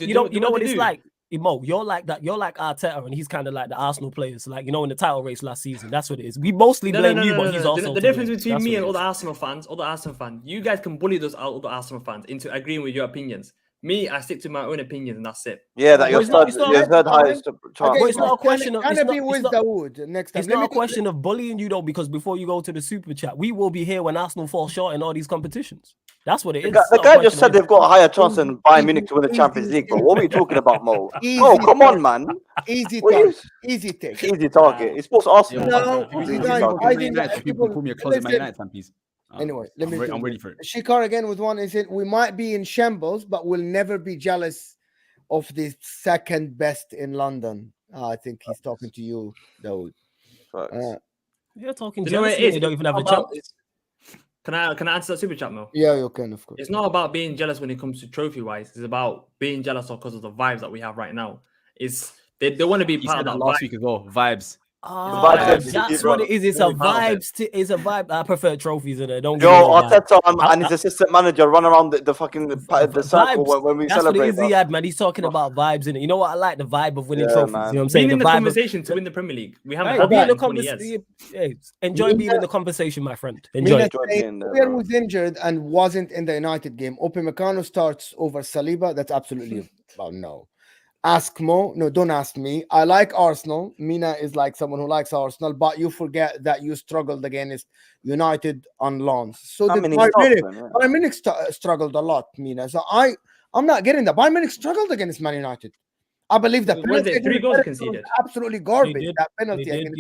you know what it's like. Mo, you're like that. You're like Arteta, and he's kind of like the Arsenal players. So like, you know, in the title race last season, that's what it is. We mostly blame you, but he's also the difference between me and other Arsenal fans. You guys can bully those other Arsenal fans into agreeing with your opinions. Me, I stick to my own opinions, and that's it. Yeah, that your third highest. It's not a question of. It's not a question of bullying you though, because before you go to the super chat, we will be here when Arsenal fall short in all these competitions. That's what it is. The guy just said they've got a higher chance than Bayern Munich to win the Champions League, bro. What are we talking about, Mo? Oh, come on, man. Easy take. Easy target. It's supposed to Arsenal. No, people call me a closet Man United fan, please. Anyway, I'm ready for it. Shikar again with one. Is it? We might be in shambles, but we'll never be jealous of the second best in London. I think he's talking to you, Daud. You're talking jealousy. You don't even have a chance. Can I answer that super chat, Mo? Yeah, you can, of course. It's not about being jealous when it comes to trophy wise. It's about being jealous because of the vibes that we have right now. They want to be part of that last week as well. Vibes. That's what it is. It's a vibe. It's a vibe. I prefer trophies in it. Don't go. Arteta and his assistant manager run around the fucking the circle when we celebrate. That's what it is, Ziad, man. He's talking about vibes in it. You know what I like? The vibe of winning trophies. Man. You know what I'm saying? Being in the conversation to win the Premier League. We haven't had that in 20 years. Enjoy being in the conversation, my friend. Enjoy. Player was injured and wasn't in the United game. Upamecano starts over Saliba. That's absolutely no. Ask Mo. No, don't ask me. I like Arsenal. Mina is like someone who likes Arsenal, but you forget that you struggled against United on loans. So did Bayern Munich. Bayern Munich struggled a lot, Mina. So I'm not getting that. Bayern Munich struggled against Man United. I believe the penalty 3 goals conceded. Absolutely garbage. That penalty against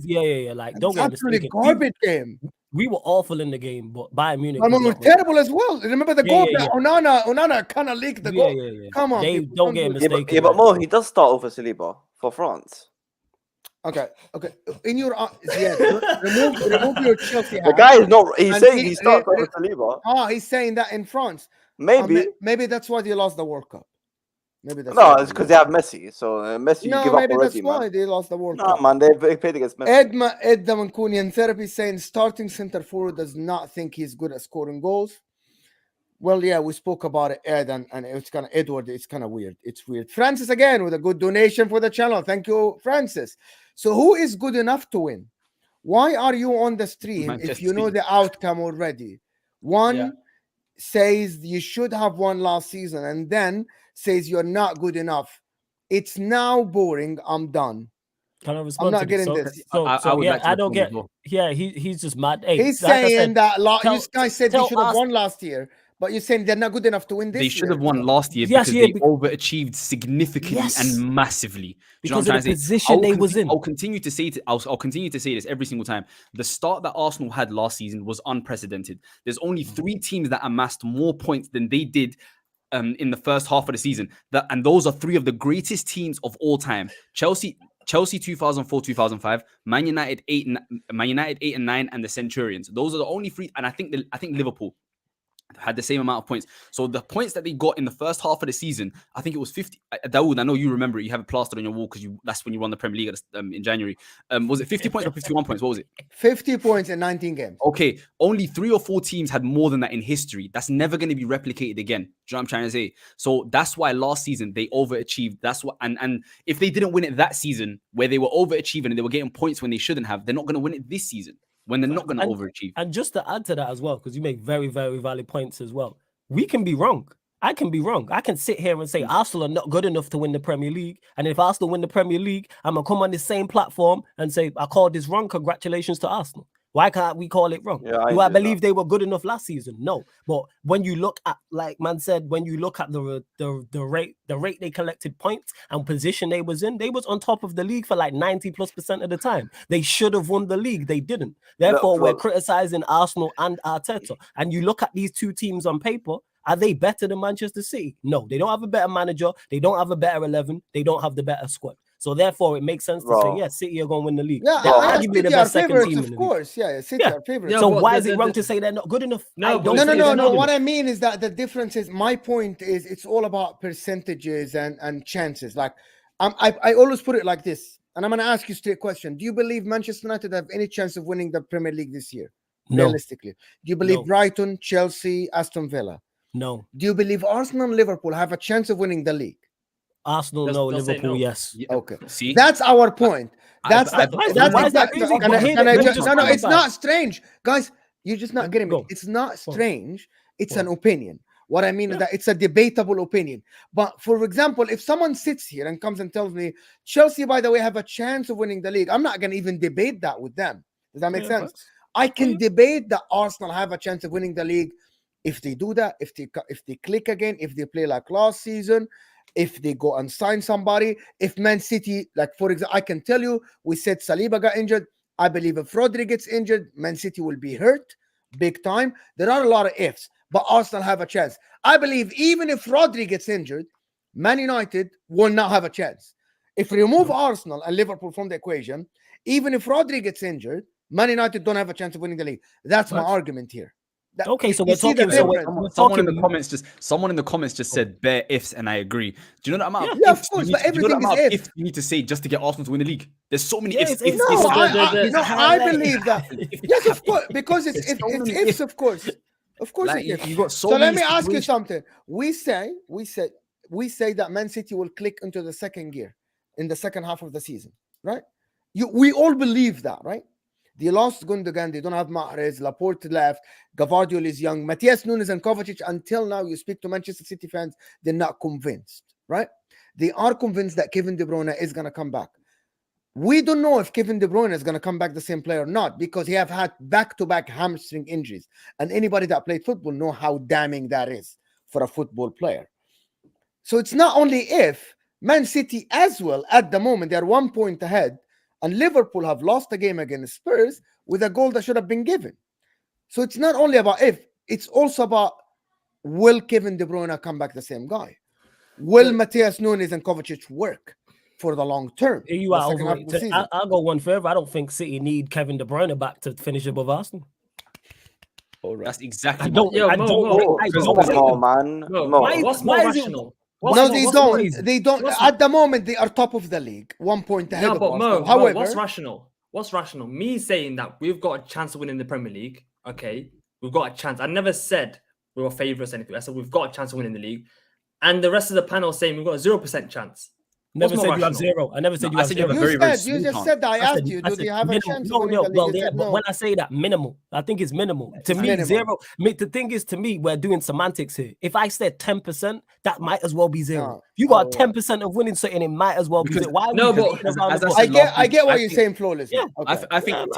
yeah. Like, don't get absolutely garbage game. We were awful in the game, but Bayern Munich was terrible as well. Remember the goal that Onana kind of leaked the goal. Yeah. Come on, don't get mistaken. Yeah, but Mo, he does start over Saliba for France. Okay. In your remove your Chelsea hat. The guy is not. He's saying he starts over Saliba. Oh, he's saying that in France. Maybe that's why they lost the World Cup. Maybe that's it's because they have Messi. So Messi, no, you give maybe up already, that's why they lost the World Nah, Cup. man, they played against Messi. Ed Mancunian Therapy saying starting center forward does not think he's good at scoring goals. Well, yeah, we spoke about it, Ed, and it's kind of Edward. It's kind of weird. It's weird. Francis again with a good donation for the channel. Thank you, Francis. So, who is good enough to win? Why are you on the stream if you know the outcome already? One says you should have won last season, and then says you're not good enough. It's now boring. I'm done. Can I respond? I'm not getting this. I don't get. Yeah, he's just mad. Hey, he's saying that you guys said they should have won last year. But you're saying they're not good enough to win this year. They should have won last year because they overachieved significantly and massively. Because of the position they was in. I'll continue to say this every single time. The start that Arsenal had last season was unprecedented. There's only 3 teams that amassed more points than they did in the first half of the season. And those are 3 of the greatest teams of all time. Chelsea 2004-2005, Man United 8 and 9, and the Centurions. Those are the only 3. And I think Liverpool had the same amount of points. So the points that they got in the first half of the season, I think it was 50. Daud, I know you remember it. You have it plastered on your wall because that's when you won the Premier League in January. Was it 50 points or 51 points? What was it? 50 points in 19 games. Okay, only 3 or 4 teams had more than that in history. That's never going to be replicated again. Do you know what I'm trying to say? So that's why last season they overachieved. That's what, and if they didn't win it that season, where they were overachieving and they were getting points when they shouldn't have, they're not going to win it this season when they're not going to overachieve. And just to add to that as well, because you make very, very valid points as well. We can be wrong. I can be wrong. I can sit here and say Arsenal are not good enough to win the Premier League. And if Arsenal win the Premier League, I'm going to come on the same platform and say, I called this wrong. Congratulations to Arsenal. Why can't we call it wrong? Do I believe they were good enough last season? No. But when you look at, like man said, when you look at the rate they collected points and position they was in, they was on top of the league for like 90+% of the time. They should have won the league. They didn't. Therefore, we're criticizing Arsenal and Arteta. And you look at these 2 teams on paper, are they better than Manchester City? No, they don't have a better manager. They don't have a better 11. They don't have the better squad. So therefore, it makes sense to say, City are going to win the league. Yeah, they're arguably the best second team in the of course. league. Yeah, City are favorites. So why is it wrong to say they're not good enough? No. What I mean is that the difference is, my point is, it's all about percentages and chances. Like, I always put it like this, and I'm going to ask you a straight question. Do you believe Manchester United have any chance of winning the Premier League this year? No. Realistically. Do you believe Brighton, Chelsea, Aston Villa? No. Do you believe Arsenal and Liverpool have a chance of winning the league? Arsenal, no. Liverpool, yes. Okay. See, that's our point. That's exactly. No, it's not strange, guys. You're just not getting me. It's not strange. It's an opinion. What I mean is that it's a debatable opinion. But for example, if someone sits here and comes and tells me Chelsea, by the way, have a chance of winning the league, I'm not going to even debate that with them. Does that make sense? I can debate that Arsenal have a chance of winning the league if they do that, if they click again, if they play like last season, if they go and sign somebody, if Man City, like for example, I can tell you, we said Saliba got injured. I believe if Rodri gets injured, Man City will be hurt big time. There are a lot of ifs, but Arsenal have a chance. I believe even if Rodri gets injured, Man United will not have a chance. If we remove Arsenal and Liverpool from the equation, even if Rodri gets injured, Man United don't have a chance of winning the league. That's my argument here. Okay, so we're talking. Someone in the comments just said bare ifs, and I agree. Do you know that amount? Yeah, of course, but everything is ifs. You need to say just to get Arsenal to win the league. There's so many ifs. I believe that. Yes, of course, because it's ifs, of course. Of course, it's ifs. You got so let me ask you something. We say that Man City will click into the second gear in the second half of the season, right? We all believe that, right? They lost Gundogan. They don't have Mahrez. Laporte left. Gvardiol is young. Matthias Nunes and Kovacic, until now, you speak to Manchester City fans, they're not convinced, right? they are convinced that Kevin De Bruyne is going to come back. We don't know if Kevin De Bruyne is going to come back the same player or not, because he have had back-to-back hamstring injuries. And anybody that played football know how damning that is for a football player. So it's not only if. Man City as well, at the moment, they are 1 point ahead. And Liverpool have lost a game against Spurs with a goal that should have been given. So it's not only about if, it's also about, will Kevin De Bruyne come back the same guy? Will Matthias Nunes and Kovacic work for the long term? You are overrated. I'll go one further. I don't think City need Kevin De Bruyne back to finish above Arsenal. All right. That's exactly. I don't. Mo, man. What's more rational? No, they don't. They don't. At the moment, they are top of the league, 1 point ahead. No, of but Arsenal. Mo, However, what's rational? What's rational? Me saying that we've got a chance of winning the Premier League. Okay, we've got a chance. I never said we were favourites or anything. I said we've got a chance of winning the league, and the rest of the panel saying we've got a 0% chance. Never said you have zero. I never said you have zero. You just said that. I asked you, do you have a chance? No. Well, yeah, but when I say that, minimal. I think it's minimal. To me, zero. The thing is, to me, we're doing semantics here. If I said 10%, that might as well be zero. You got 10% of winning something, it might as well be zero. Why? No, but I get what you're saying, Flawless. Yeah, I think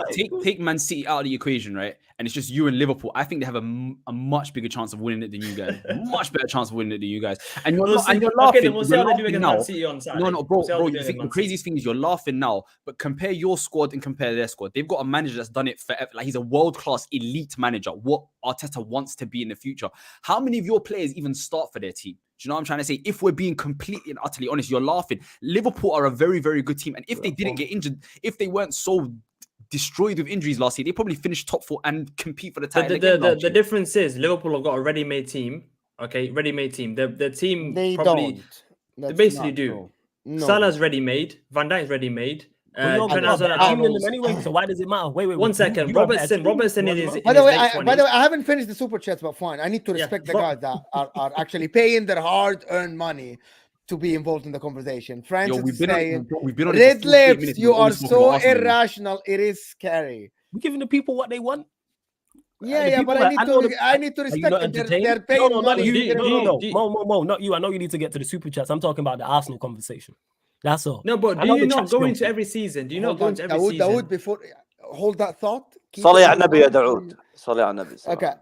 take Man City out of the equation, right? And it's just you and Liverpool. I think they have a much bigger chance of winning it than you guys. Much better chance of winning it than you guys. And you're laughing. We'll see how they do against Man City on Saturday. No, bro. The craziest thing is you're laughing now, but compare your squad and compare their squad. They've got a manager that's done it forever. Like, he's a world-class elite manager. What Arteta wants to be in the future. How many of your players even start for their team? Do you know what I'm trying to say? If we're being completely and utterly honest, you're laughing. Liverpool are a very, very good team. And if they didn't get injured, if they weren't so destroyed with injuries last year, they probably finished top 4 and compete for the title. The difference is Liverpool have got a ready-made team. Okay, ready-made team. The team they probably don't. They basically do. True. No. Salah's ready-made. Van Dijk's ready-made. Anyway, so why does it matter? Wait. 1 second. Robertson is. By the way, I haven't finished the super chats, but fine. I need to respect the guys that are actually paying their hard-earned money to be involved in the conversation. Francis is saying, "Red lips, you are so irrational. It is scary." We're giving the people what they want. Yeah, but I need to respect them. They're paying money. Mo, not you. I know you need to get to the super chats. I'm talking about the Arsenal conversation. That's all. No, but do you not go into every season? Do you not go into every season? Daud, before hold that thought. Salih al Nabi ya Daud. Salih al Nabi. Okay.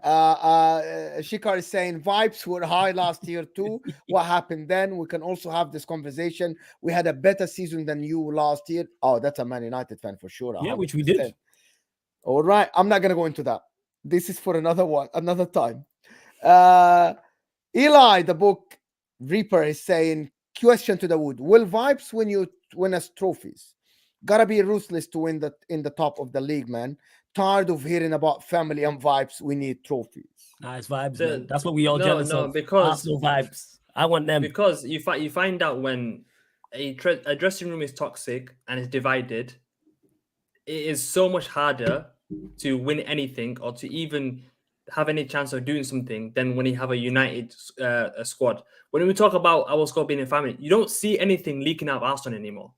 Shikar is saying vibes were high last year too. What happened then? We can also have this conversation. We had a better season than you last year. Oh, that's a Man United fan for sure. Yeah, which we did. All right. I'm not gonna go into that. This is for another time. Eli, the book Reaper, is saying, question to Dawood: will vibes win us trophies? Gotta be ruthless to win in the top of the league, man. Tired of hearing about family and vibes. We need trophies. Nice vibes, man. That's what we all jealous of. Because Arsenal vibes. I want them. Because you find out when a dressing room is toxic and is divided, it is so much harder to win anything or to even have any chance of doing something than when you have a united squad. When we talk about our squad being a family, you don't see anything leaking out of Arsenal anymore.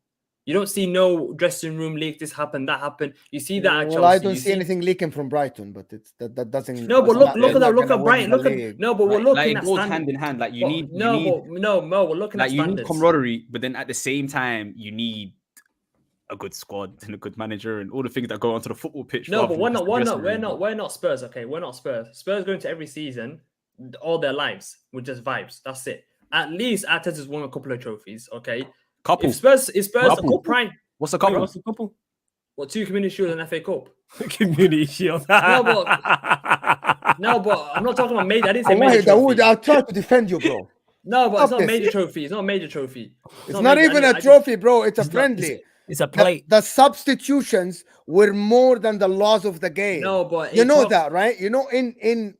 You don't see no dressing room leak. This happened, that happened. You see that at Chelsea. Well, I don't see anything leaking from Brighton, but that doesn't. No, but look at Brighton. We're looking at goes hand in hand. Like we're looking at standards. You need camaraderie, but then at the same time, you need a good squad and a good manager and all the things that go onto the football pitch. No, but we're not Spurs. Okay, we're not Spurs. Spurs go into every season all their lives with just vibes. That's it. At least Arteta's won a couple of trophies. Okay, couple. If Spurs prime. What's a couple? What, 2 Community Shield and FA Cup? Community Shield. No, but I'm not talking about major. I didn't say major trophy. I'll try to defend you, bro. No, but it's not a major trophy. It's not a major trophy. It's not even a trophy, bro. It's a friendly. It's a plate. The substitutions were more than the laws of the game. No, but you know that, right? You know, in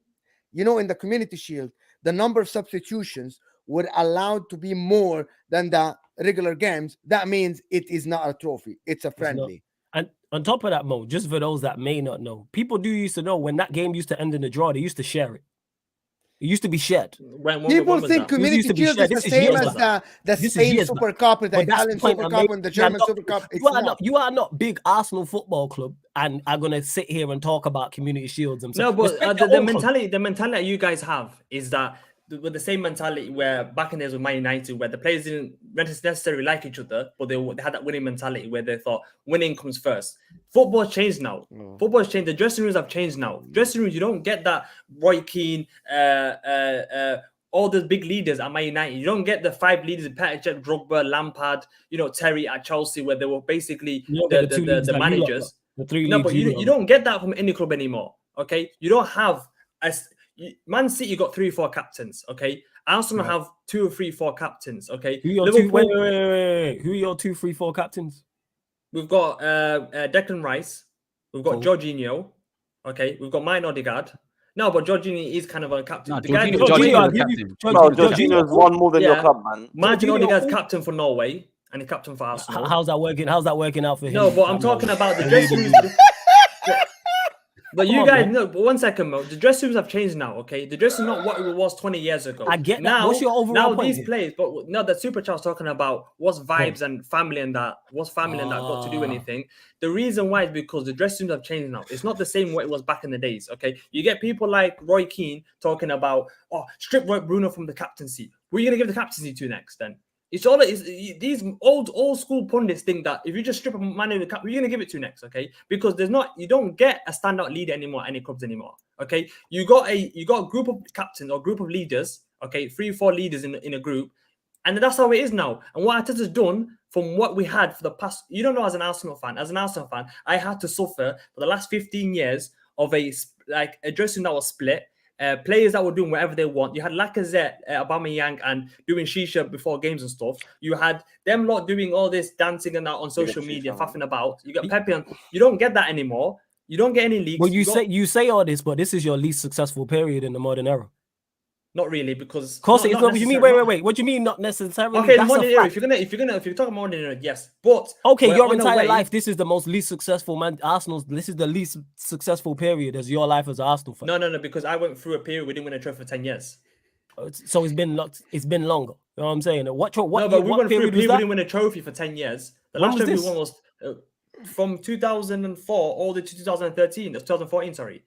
the Community Shield, the number of substitutions were allowed to be more than the regular games. That means it is not a trophy. It's a friendly. And on top of that, Mo, just for those that may not know, people used to know when that game used to end in a draw, they used to share it. It used to be shared. People think Community Shield is the same as the Spain Super Cup, the Italian Super Cup, and the German Super Cup. You are not big Arsenal Football Club and are going to sit here and talk about Community Shields. No, but the mentality you guys have is that with the same mentality where back in the days with Man United, where the players didn't necessarily like each other, but they had that winning mentality where they thought winning comes first. Football's changed now. Football's changed. The dressing rooms have changed now. Dressing rooms, you don't get that Roy Keane, all the big leaders at Man United. You don't get the 5 leaders: Petr, Drogba, Lampard, Terry at Chelsea, where they were basically the managers. But you don't get that from any club anymore. Okay, you don't have Man City got 3 or 4 captains. Okay, Arsenal have 2 or 3, 4 captains. Okay, who are your wait. Who are your 2, 3, 4 captains? We've got Declan Rice. We've got Jorginho. Okay, we've got Martin Odegaard. No, but Jorginho is kind of a captain. No, Jorginho is one more than your club, man. Martin Odegaard's captain for Norway and he's captain for Arsenal. How's that working? How's that working out for him? No, but I'm talking about the dressing rooms. But you guys, no, but 1 second, Mo. The dressing rooms have changed now, okay? The dressing is not what it was 20 years ago. I get that. Now, what's your overall point? These players, but no, the Super Chat's talking about what's vibes and family and that. What's family and that got to do anything? The reason why is because the dressing rooms have changed now. It's not the same way it was back in the days, okay? You get people like Roy Keane talking about, strip Bruno from the captaincy. Who are you going to give the captaincy to next then? It's all these old school pundits think that if you just strip a man in the cap, who are you gonna give it to next? Okay, because you don't get a standout leader anymore, any clubs anymore. Okay, you got a group of captains or group of leaders. Okay, 3 or 4 leaders in a group, and that's how it is now. And what Arteta's done from what we had for the past, you don't know, as an Arsenal fan, I had to suffer for the last 15 years of a dressing that was split. Players that were doing whatever they want. You had Lacazette, Aubameyang, and doing shisha before games and stuff. You had them lot doing all this dancing and that on social media, faffing about. You got Pepe on. You don't get that anymore. You don't get any leaks. Well, you say all this, but this is your least successful period in the modern era. Not really, because of course it's not. What do you mean? Wait. What do you mean not necessarily? Okay, modern era. If you're talking modern era, yes. But okay, your entire life, this is the least successful man. Arsenal's. This is the least successful period as your life as an Arsenal fan. No, because I went through a period we didn't win a trophy for 10 years. So it's been longer. You know what I'm saying? What we went through a period we didn't win a trophy for 10 years. The last trophy we won was from 2004 all the way to 2013. 2014, sorry.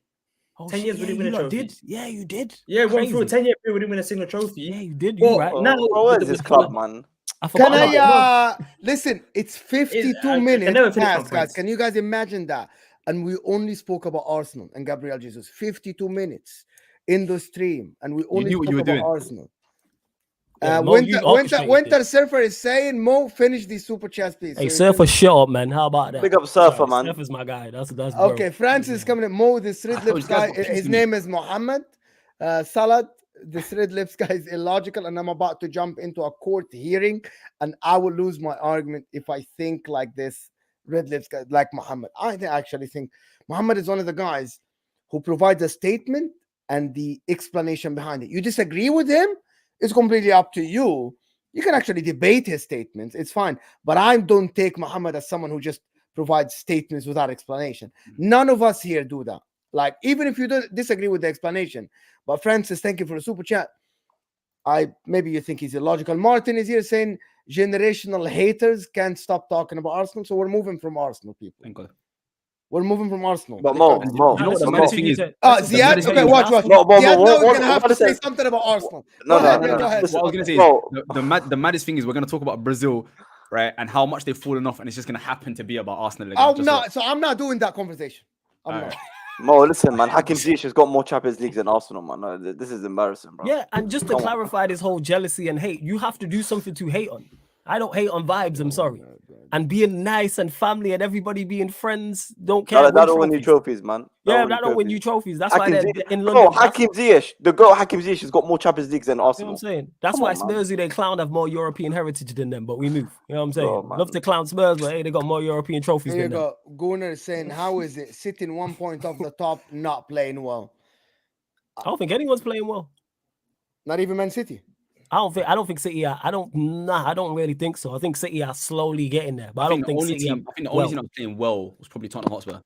10 years we didn't win a trophy. Yeah, you did. Yeah, we went through a 10-year period, we didn't win a single trophy. Yeah, you did. You're right. Now, where is this club, man? Can I listen? It's 52 minutes past, guys. Can you guys imagine that? And we only spoke about Arsenal and Gabriel Jesus. 52 minutes in the stream, and we only spoke about Arsenal. Yeah, Winter Surfer is saying, Mo, finish these super chats, please. Hey, Surfer, shut up, man. How about that? Big up Surfer, man. Surfer's my guy. That's okay. Francis is coming in. Mo, this red lips guy, his name is Mohammed. Salad, this red lips guy is illogical, and I'm about to jump into a court hearing, and I will lose my argument if I think like this red lips guy, like Mohammed. I actually think Mohammed is one of the guys who provides a statement and the explanation behind it. You disagree with him? It's completely up to you. You can actually debate his statements. It's fine. But I don't take Muhammad as someone who just provides statements without explanation. None of us here do that. Like, even if you don't disagree with the explanation. But Francis, thank you for the super chat. Maybe you think he's illogical. Martin is here saying generational haters can't stop talking about Arsenal. So we're moving from Arsenal, people. Thank God. We're moving from Arsenal. But Mo, you know what the maddest thing is? Ziad, okay, watch. Ziad, we're going to have to say something about Arsenal. Go ahead. What I was going to say is, the maddest thing is we're going to talk about Brazil, right? And how much they've fallen off, and it's just going to happen to be about Arsenal again. So I'm not doing that conversation. I'm not. Mo, listen, man. Hakim Ziyech has got more Champions Leagues than Arsenal, man. No, this is embarrassing, bro. Yeah, and just to clarify this whole jealousy and hate, you have to do something to hate on. I don't hate on vibes, I'm sorry. And being nice and family and everybody being friends, don't care. That don't win you trophies, man. That don't win you trophies. That's why they're in London. No, Hakim Ziyech, the goat Hakim Ziyech has got more Champions Leagues than Arsenal. You know what I'm saying? That's why Spurs, they clown, have more European heritage than them, but we move. You know what I'm saying? Love to clown Spurs, but hey, they got more European trophies than them. Gunnar is saying, how is it sitting 1 point off the top, not playing well? I don't think anyone's playing well. Not even Man City. I don't think City are. I don't really think so. I think City are slowly getting there, but I don't think City. I think the only team that was playing well was probably Tottenham Hotspur.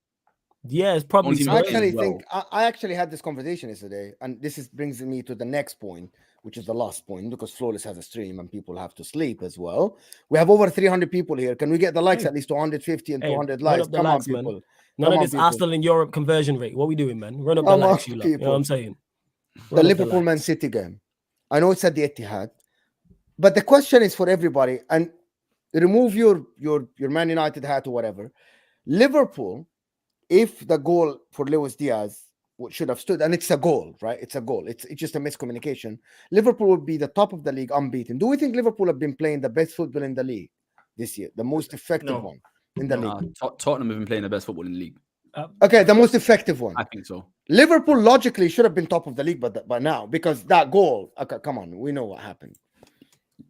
Yeah, it's probably. I actually had this conversation yesterday, and this brings me to the next point, which is the last point, because Flawless has a stream and people have to sleep as well. We have over 300 people here. Can we get the likes at least 250 and 200 likes? Come on, people. None of this Arsenal in Europe conversion rate. What are we doing, man? Run up the likes, you know what I'm saying? The Liverpool Man City game. I know it's at the Etihad, but the question is for everybody, and remove your Man United hat or whatever. Liverpool, if the goal for Luis Diaz should have stood, and it's a goal, right? It's a goal. It's just a miscommunication. Liverpool would be the top of the league, unbeaten. Do we think Liverpool have been playing the best football in the league this year, the most effective one in the league? Tottenham have been playing the best football in the league. Okay, the most effective one. I think so. Liverpool logically should have been top of the league, but by now, because that goal. Okay, come on, we know what happened.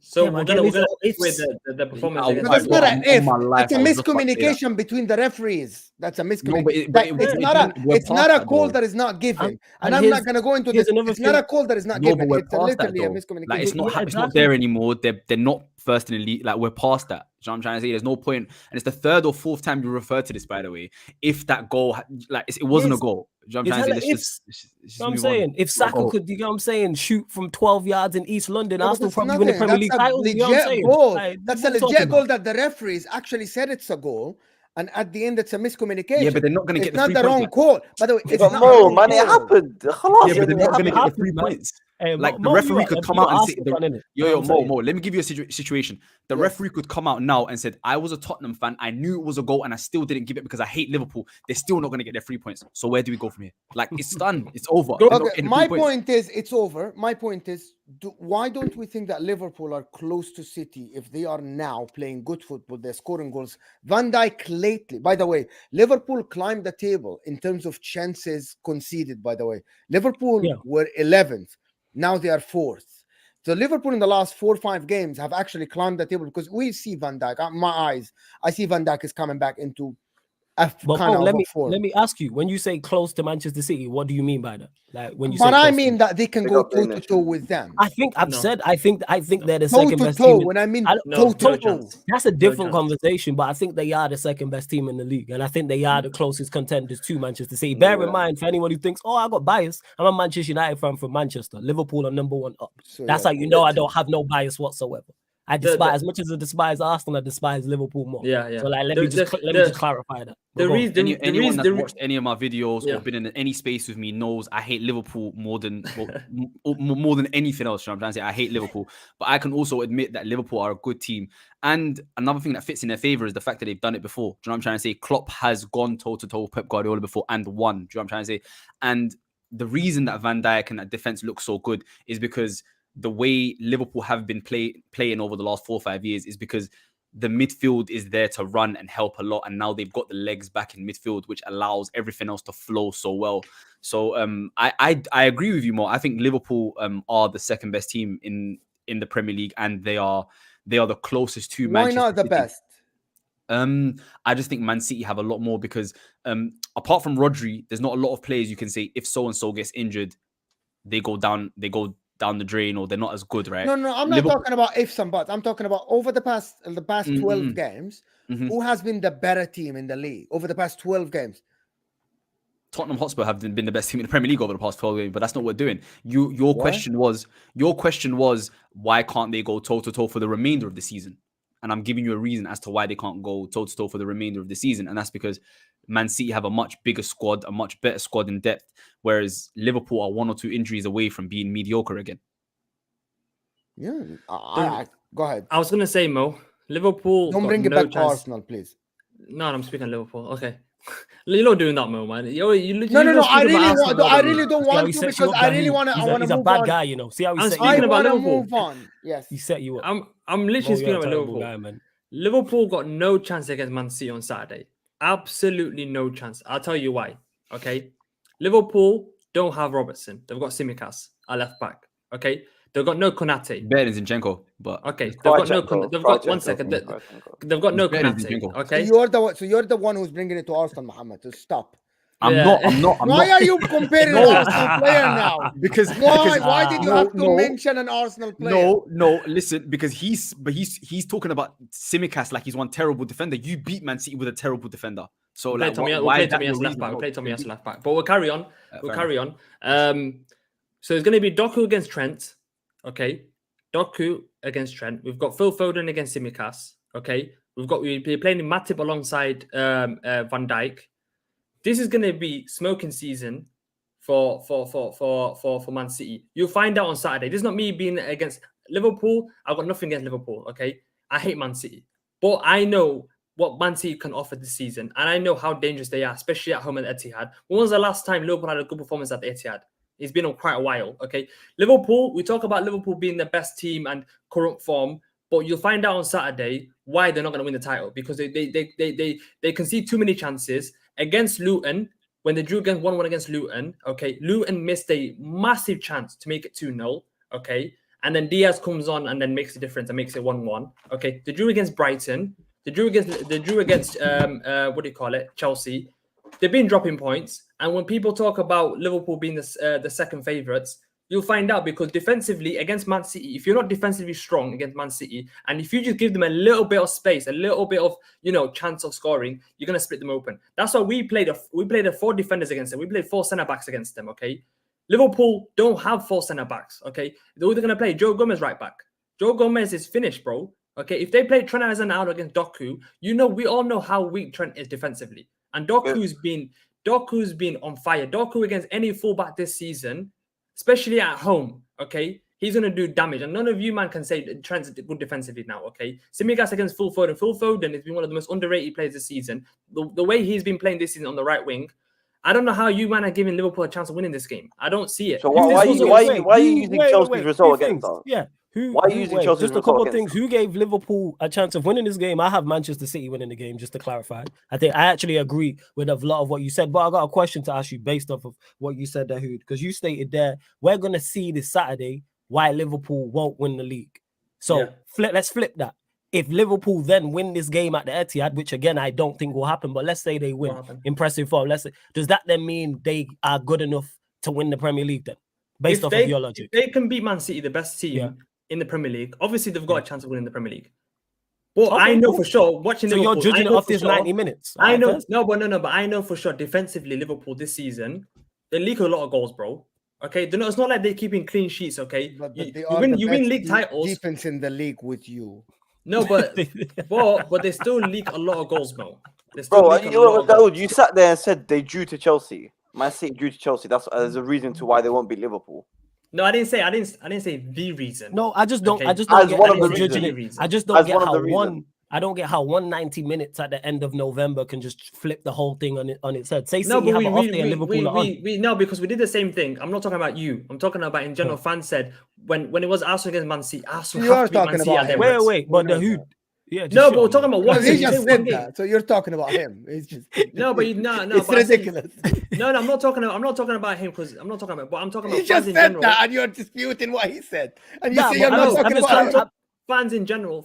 So we're gonna with the performance. But that's not an if. It's a miscommunication between the referees. That's a miscommunication. It's not a call that is not given. And I'm not gonna go into this. It's not a call that is not given. It's literally a miscommunication. Like it's not there anymore. They're not first in the league. Like we're past that. You know what I'm trying to say? There's no point. And it's the third or fourth time you refer to this, by the way. If that goal, like it wasn't a goal. You know what I'm trying to say? I'm saying if Saka could, you know what I'm saying, shoot from 12 yards in East London, Arsenal probably win the Premier League title. You know what I'm saying? Like, that's a legit goal that the referees actually said it's a goal. And at the end, it's a miscommunication. Yeah, but they're not going to get the 3 points. It's not the wrong call. By the way, it's not more, man. It happened. Yeah, but they're not going to get the 3 points. Like the referee could come out and say, Mo, let me give you a situation. The referee could come out now and said, I was a Tottenham fan. I knew it was a goal and I still didn't give it because I hate Liverpool. They're still not going to get their 3 points. So where do we go from here? Like it's done. It's over. Okay, my point is it's over. My point is, why don't we think that Liverpool are close to City if they are now playing good football? They're scoring goals. Van Dijk lately, by the way, Liverpool climbed the table in terms of chances conceded, by the way. Liverpool were 11th. Now they are 4th. So Liverpool in the last 4 or 5 games have actually climbed the table because we see Van Dijk. My eyes, I see Van Dijk is coming back into let me ask you, when you say close to Manchester City, what do you mean by that? Like when you say I mean that they can go toe to toe with them. I think I think they're the second best team. When I mean toe to toe, that's a different conversation. But I think they are the second best team in the league, and I think they are the closest contenders to Manchester City. Bear in mind, for anyone who thinks, "Oh, I got bias," I'm a Manchester United fan from Manchester. Liverpool are number 1 up. So, that's how you know I don't have no bias whatsoever. I despise, as much as I despise Arsenal, I despise Liverpool more. Yeah. So like, let me just clarify that. Anyone that's watched any of my videos or been in any space with me knows I hate Liverpool more than more than anything else. You know what I'm trying to say? I hate Liverpool, but I can also admit that Liverpool are a good team. And another thing that fits in their favor is the fact that they've done it before. Do you know what I'm trying to say? Klopp has gone toe to toe with Pep Guardiola before and won. Do you know what I'm trying to say? And the reason that Van Dijk and that defense look so good is because the way Liverpool have been playing over the last 4 or 5 years is because the midfield is there to run and help a lot. And now they've got the legs back in midfield, which allows everything else to flow so well. So I agree with you more. I think Liverpool are the second best team in the Premier League, and they are the closest to Manchester Why not the City. best? I just think Man City have a lot more because apart from Rodri, there's not a lot of players you can say if so-and-so gets injured, they go down the drain, or they're not as good, right? No, I'm not talking about ifs and buts. I'm talking about over the past 12 games, who has been the better team in the league over the past 12 games? Tottenham Hotspur have been the best team in the Premier League over the past 12 games, but that's not what we're doing. Your question was why can't they go toe to toe for the remainder of the season? And I'm giving you a reason as to why they can't go toe to toe for the remainder of the season, and that's because Man City have a much bigger squad, a much better squad in depth, whereas Liverpool are 1 or 2 injuries away from being mediocre again. Yeah, go ahead. I was going to say, Mo, Liverpool. Don't bring it back to Arsenal, please. No, I'm speaking Liverpool. Okay. You're not doing that, Mo, man. No. I really don't want to because I really want to. He's a bad guy, you know. See how he's speaking about Liverpool. Move on. Yes, he set you up. I'm literally speaking about Liverpool. Guy, man. Liverpool got no chance against Man City on Saturday. Absolutely no chance. I'll tell you why. Okay, Liverpool don't have Robertson. They've got Tsimikas, a left back. Okay, they've got no Konate. Better than Zinchenko, but okay, they've got no. They've got one second. They've got no Konate. Okay, so you're the one who's bringing it to Arsenal, Mohammed. So stop. I'm not. Why are you comparing an Arsenal player now? Because why did you have to mention an Arsenal player? No. Listen, because he's talking about Tsimikas like he's one terrible defender. You beat Man City with a terrible defender. So like, why Tommy as left back? We'll play Tommy as left back. But we'll carry on. So it's going to be Doku against Trent. Okay, Doku against Trent. We've got Phil Foden against Tsimikas. Okay, we'll be playing Matip alongside Van Dijk. This is going to be smoking season for Man City. You'll find out on Saturday. This is not me being against Liverpool. I've got nothing against Liverpool. Okay, I hate Man City, but I know what Man City can offer this season, and I know how dangerous they are, especially at home at Etihad. When was the last time Liverpool had a good performance at the Etihad? It's been on quite a while. Okay, Liverpool. We talk about Liverpool being the best team and current form, but you'll find out on Saturday why they're not going to win the title, because they concede too many chances against Luton. When they drew against 1-1 against Luton, okay, Luton missed a massive chance to make it 2-0, okay, and then Diaz comes on and then makes the difference and makes it 1-1, okay. They drew against Brighton. They drew against what do you call it, Chelsea. They've been dropping points, and when people talk about Liverpool being the second favourites, you'll find out because defensively against Man City, if you're not defensively strong against Man City, and if you just give them a little bit of space, a little bit of chance of scoring, you're gonna split them open. That's why we played 4 defenders against them. We played 4 centre backs against them. Okay, Liverpool don't have 4 centre backs. Okay, they're gonna play Joe Gomez right back. Joe Gomez is finished, bro. Okay, if they play Trent Alexander-Arnold against Doku, we all know how weak Trent is defensively, and Doku's been on fire. Doku against any fullback this season, especially at home, okay, he's going to do damage. And none of you, man, can say Trent's good defensively now, okay? Simigas against Phil Foden. Phil Foden has been one of the most underrated players this season. The way he's been playing this season on the right wing, I don't know how you, man, are giving Liverpool a chance of winning this game. I don't see it. So why are you using Chelsea's result against that? Yeah. Why are you using Chelsea's just a couple of things. Who gave Liverpool a chance of winning this game? I have Manchester City winning the game, just to clarify. I actually agree with a lot of what you said, but I got a question to ask you based off of what you said, Daud, because you stated there, we're going to see this Saturday why Liverpool won't win the league. So let's flip that. If Liverpool then win this game at the Etihad, which again, I don't think will happen, but let's say they win, impressive form. Does that then mean they are good enough to win the Premier League then? Based off of your logic. If they can beat Man City, the best team in the Premier League, obviously they've got a chance of winning the Premier League. But I know for sure, watching Liverpool, you're judging it off this 90 minutes. I know, but I know for sure defensively, Liverpool this season, they leak a lot of goals, bro. Okay, it's not like they're keeping clean sheets, okay? But you win league titles. Defense in the league with you. No, but they still leak a lot of goals, bro. Daud, you sat there and said they drew to Chelsea. Man City drew to Chelsea. There's a reason to why they won't beat Liverpool. No, I didn't say the reason. No, I just don't get I don't get how 190 minutes at the end of November can just flip the whole thing on its head. Say City have an off day and Liverpool are on. No, because we did the same thing. I'm not talking about you. I'm talking about in general. Fans said when it was Arsenal against Man City, Arsenal have to beat Man City at their worst. Wait, but the who? Yeah, no, but we're talking about one. He just said that, so you're talking about him. It's just it's ridiculous. No, I'm not talking about him because I'm not talking about. But I'm talking about. He just said that, and you're disputing what he said, and you say you're not talking about him. Fans in general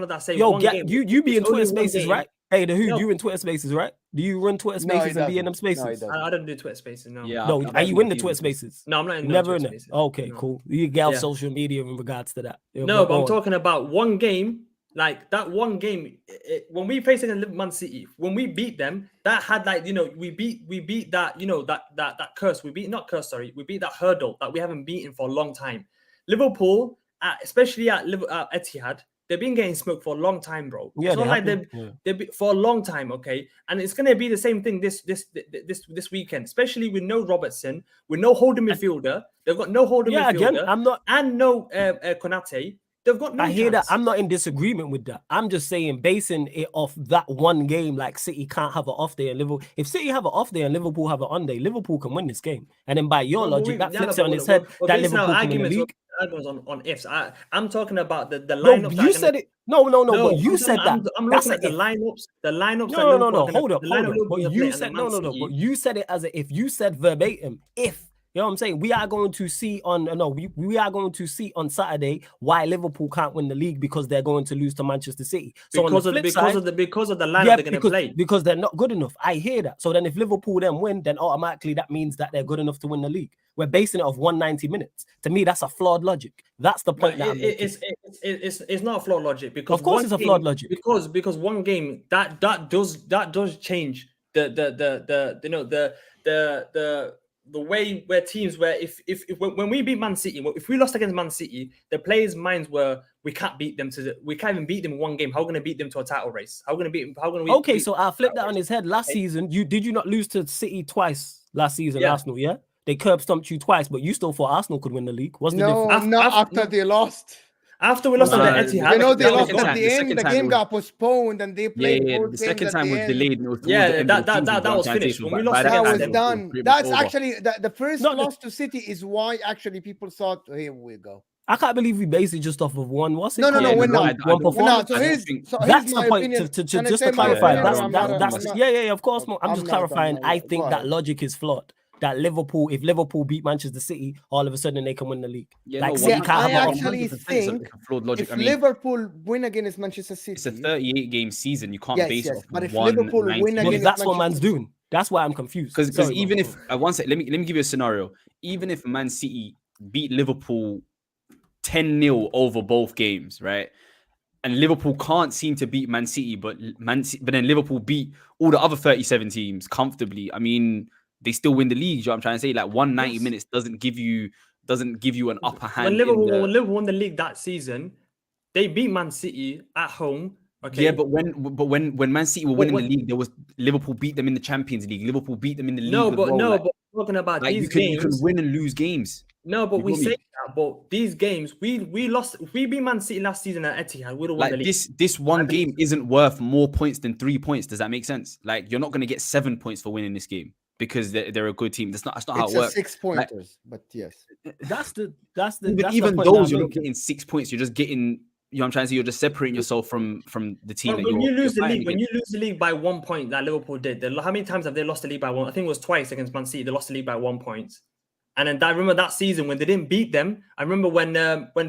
that say game. You be in Twitter Spaces, right? Hey, you in Twitter Spaces, right? Do you run Twitter Spaces and be in them spaces? No, I don't do Twitter Spaces. No. Yeah. No, are you in the Twitter Spaces? No, I'm not in. Never in it. Okay, cool. You get off social media in regards to that. No, but I'm talking about one game. Like that one game, when we faced against Man City, when we beat them, that had we beat that that curse. We beat that hurdle that we haven't beaten for a long time. Liverpool, especially at Etihad, they've been getting smoked for a long time, bro. Yeah, it's not like they've for a long time, okay. And it's gonna be the same thing this weekend, especially with no Robertson, with no holding midfielder. They've got no holding midfielder. And no Konate. They've got no I hear that. I'm not in disagreement with that. I'm just saying, basing it off that one game, like City can't have an off day and Liverpool. If City have an off day and Liverpool have an on day, Liverpool can win this game. And then by your logic, that flips it on its head. That Liverpool can win the league. Arguments on ifs. I'm talking about the lineups. No, you said it. No. But you said that. I'm looking at the lineups. The lineups. No. Hold up. But you said no. But you said it as if you said verbatim. If. You know what I'm saying? We are going to see on Saturday why Liverpool can't win the league because they're going to lose to Manchester City. So because of the lineup they're going to play. Because they're not good enough. I hear that. So then if Liverpool then win, then automatically that means that they're good enough to win the league. We're basing it off 190 minutes. To me, that's a flawed logic. That's the point that I'm making. It's not a flawed logic because of course it's a flawed logic. Because one game that does change the way where teams where if when we beat Man City, if we lost against Man City, the players' minds were we can't beat them we can't even beat them in one game. How are we going to beat them to a title race? Okay, so I'll flip that on his head. Last season, did you not lose to City twice last season, Arsenal? Yeah. they curb stomped you twice, but you still thought Arsenal could win the league. What's the No, difference? not after they lost. After we lost on the Etihad, You know, they the lost second at time- the the end. second The time game it was- got postponed, and they played both the games second at time the was end. delayed. And it was towards Yeah, the end that- of the that- season, that- is that what was I'm trying to say. finished. So When by we lost that That against was time, them, done. pretty much That's over. actually the first Not the- loss to City is why actually people thought, here we go. I can't believe we based it just off of one. What's it No, no, called? no, we're no, not. I One don't- We're not. performance. So I don't here's, think- so here's That's my the point. opinion. To Can I just say to my clarify, opinion, that's or I'm not- I'm that's not- yeah. Of course, I'm I'm just not done, clarifying. man. I Go think that ahead. logic is flawed. That Liverpool, if Liverpool beat Manchester City, all of a sudden they can win the league. Yeah, Like no, City Yeah, can't I have an actually 100% think it's a flawed logic. if I mean, Liverpool win against Manchester City, it's a 38 game season. You can't Yes, base yes, it off but if one Liverpool win 90 Well, against that's what man's Manchester doing. That's why I'm confused. Because Sorry, even bro. if one sec, let me give you a scenario. Even if Man City beat Liverpool 10-0 over both games, right? And Liverpool can't seem to beat Man City, but then Liverpool beat all the other 37 teams comfortably. I mean, they still win the league. You know what I'm trying to say? Like 190 minutes doesn't give you an upper hand. when Liverpool won the league that season, they beat Man City at home. Okay. Yeah, but when Man City were winning the league, there was Liverpool beat them in the Champions League. Liverpool beat them in the league. But talking about like these you games, can win and lose games. No, but You we feel me? say that. But these games, we lost. If we beat Man City last season at Etihad, we'd have won Like the league. this one game isn't worth more points than 3 points. Does that make sense? Like you're not going to get 7 points for winning this game because they're a good team. That's not how it's it a works. 6 pointers, but yes. Even though though you're not getting 6 points, you're just getting. You know what I'm trying to say? You're just separating yourself from the team. When you lose the league by 1 point, like Liverpool did, how many times have they lost the league by one? I think it was twice against Man City. They lost the league by 1 point. And then I remember that season when they didn't beat them. I remember when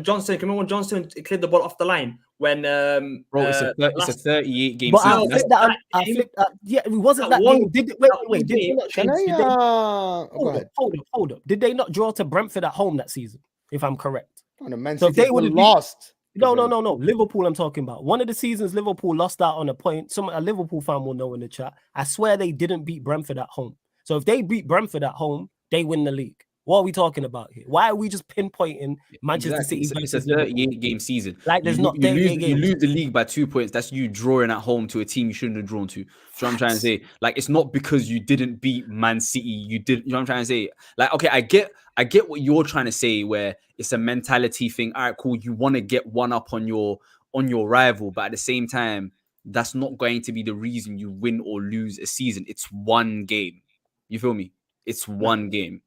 Johnston, remember when Johnston cleared the ball off the line? When it's a 38 game But season. I flipped that. Yeah, it wasn't that game. Wait. Did they not Can change? go ahead. Hold up. Did they not draw to Brentford at home that season? If I'm correct. Oh, no, Man So if City they would have lost. No. Liverpool, I'm talking about. One of the seasons Liverpool lost out on a point. A Liverpool fan will know in the chat. I swear they didn't beat Brentford at home. So if they beat Brentford at home, they win the league. What are we talking about here? Why are we just pinpointing Manchester City? It's a 38 game season. Like there's not 38 games. You lose the league by 2 points. That's you drawing at home to a team you shouldn't have drawn to. Do you know what I'm trying to say? Like it's not because you didn't beat Man City. You know what I'm trying to say? Like, okay, I get what you're trying to say, where it's a mentality thing. All right, cool. You want to get one up on your rival, but at the same time, that's not going to be the reason you win or lose a season. It's one game. You feel me? It's one game.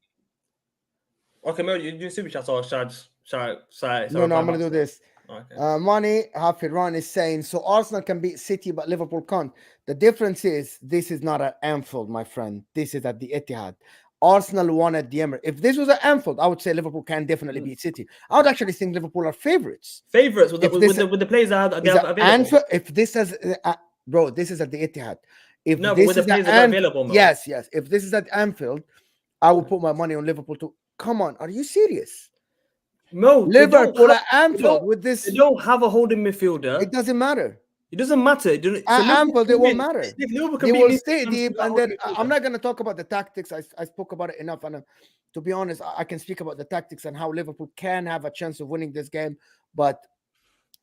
Okay, Mel, you do super chat or should I No, I'm gonna do this. Okay. Money Hafiran is saying so Arsenal can beat City, but Liverpool can't. The difference is this is not at Anfield, my friend. This is at the Etihad. Arsenal won at the Emirates. If this was at Anfield, I would say Liverpool can definitely beat City. I would actually think Liverpool are favorites. Favorites with the players that are available. Anfield, if this is bro, this is at the Etihad. If no, this but with the is players that are available, Mo. yes. If this is at Anfield, I will put my money on Liverpool too. Come on, are you serious? No, Liverpool at Anfield with this. They don't have a holding midfielder. It doesn't matter. It doesn't matter. At Anfield, it won't matter. They will stay deep, and then I'm not going to talk about the tactics. I spoke about it enough, and to be honest, I can speak about the tactics and how Liverpool can have a chance of winning this game, but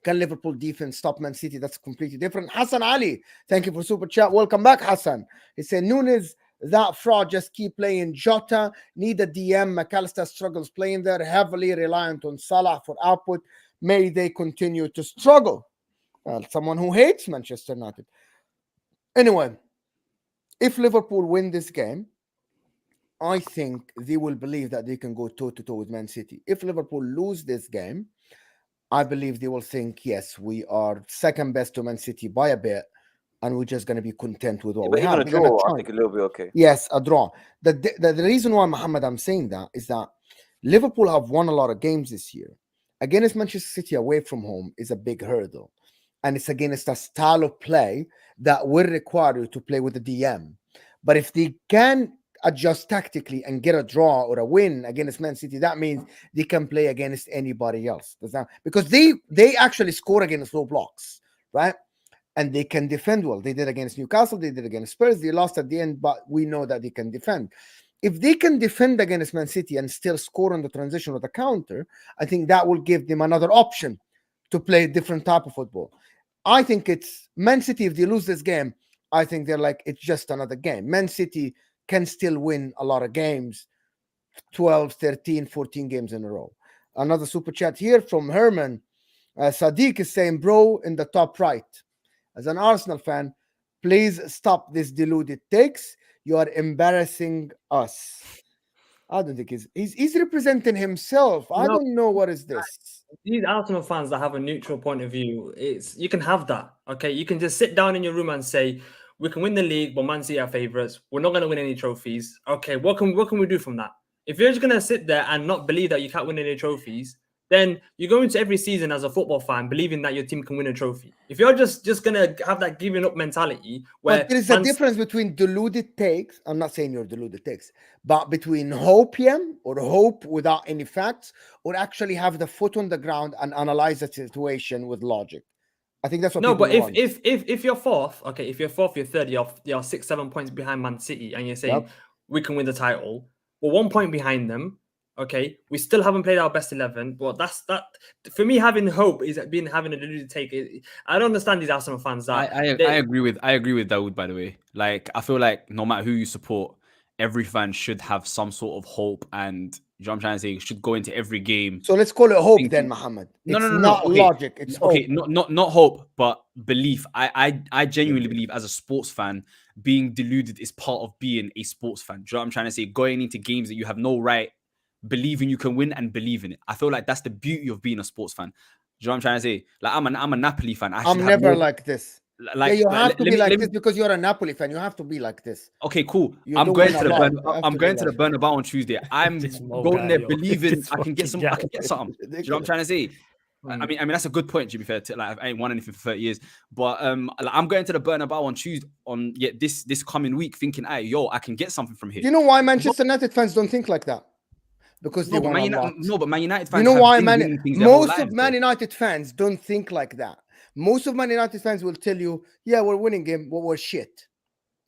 can Liverpool defense stop Man City? That's completely different. Hassan Ali, thank you for super chat. Welcome back, Hassan. He said Nunes, that fraud, just keep playing. Jota need a DM. McAllister struggles playing there, heavily reliant on Salah for output. May they continue to struggle. Someone who hates Manchester United. Anyway, if Liverpool win this game, I think they will believe that they can go toe-to-toe with Man City. If Liverpool lose this game, I believe they will think, yes, we are second best to Man City by a bit, and we're just going to be content with what we have. Even a draw, I think it'll be okay. Yes, a draw. The reason why, Mohammed, I'm saying that is that Liverpool have won a lot of games this year. Against Manchester City away from home is a big hurdle. And it's against a style of play that will require you to play with the DM. But if they can adjust tactically and get a draw or a win against Man City, that means they can play against anybody else. Because they actually score against low blocks, right? And they can defend well. They did against Newcastle, they did against Spurs, they lost at the end, but we know that they can defend. If they can defend against Man City and still score on the transition or the counter, I think that will give them another option to play a different type of football. I think it's Man City, if they lose this game, I think they're like, it's just another game. Man City can still win a lot of games. 12, 13, 14 games in a row. Another super chat here from Herman. Sadiq is saying, bro, in the top right. As an Arsenal fan, please stop this deluded takes. You are embarrassing us. I don't think he's representing himself. I don't know what is this. These Arsenal fans that have a neutral point of view, you can have that. Okay, you can just sit down in your room and say, we can win the league, but Man City are favourites. We're not going to win any trophies. Okay, what can we do from that? If you're just going to sit there and not believe that you can't win any trophies, then you go into every season as a football fan believing that your team can win a trophy. If you're just going to have that giving up mentality, where but there is a difference between deluded takes. I'm not saying you're deluded takes, but between hopium or hope without any facts, or actually have the foot on the ground and analyze the situation with logic. I think that's what. No, but want. if you're fourth, okay, if you're fourth, you're third, you're 6-7 points behind Man City, and you're saying we can win the title. Well, 1 point behind them. Okay, we still haven't played our best 11. Well, that's that. For me, having hope is having a deluded take. I don't understand these Arsenal fans. That I agree with Daud. By the way, like I feel like no matter who you support, every fan should have some sort of hope, and you know what I'm trying to say, should go into every game. So let's call it hope then, Mohammed. No, not okay. Logic. It's okay, hope. not hope, but belief. I genuinely believe as a sports fan, being deluded is part of being a sports fan. Do you know what I'm trying to say? Going into games that you have no right, believing you can win and believe in it. I feel like that's the beauty of being a sports fan. Do you know what I'm trying to say? Like I'm a Napoli fan. I'm never like this. Like you have to be like this because you're a Napoli fan. You have to be like this. Okay, cool. I'm going to the Bernabeu on Tuesday. I'm going there believing I can get something. Do you know what I'm trying to say? I mean that's a good point. To be fair, like I ain't won anything for 30 years, but I'm going to the Bernabeu on Tuesday this coming week, thinking, I can get something from here. You know why Manchester United fans don't think like that? Because they want a lot. No, but Man United fans. You know why most of Man United fans don't think like that. Most of Man United fans will tell you, yeah, we're winning game, but we're shit.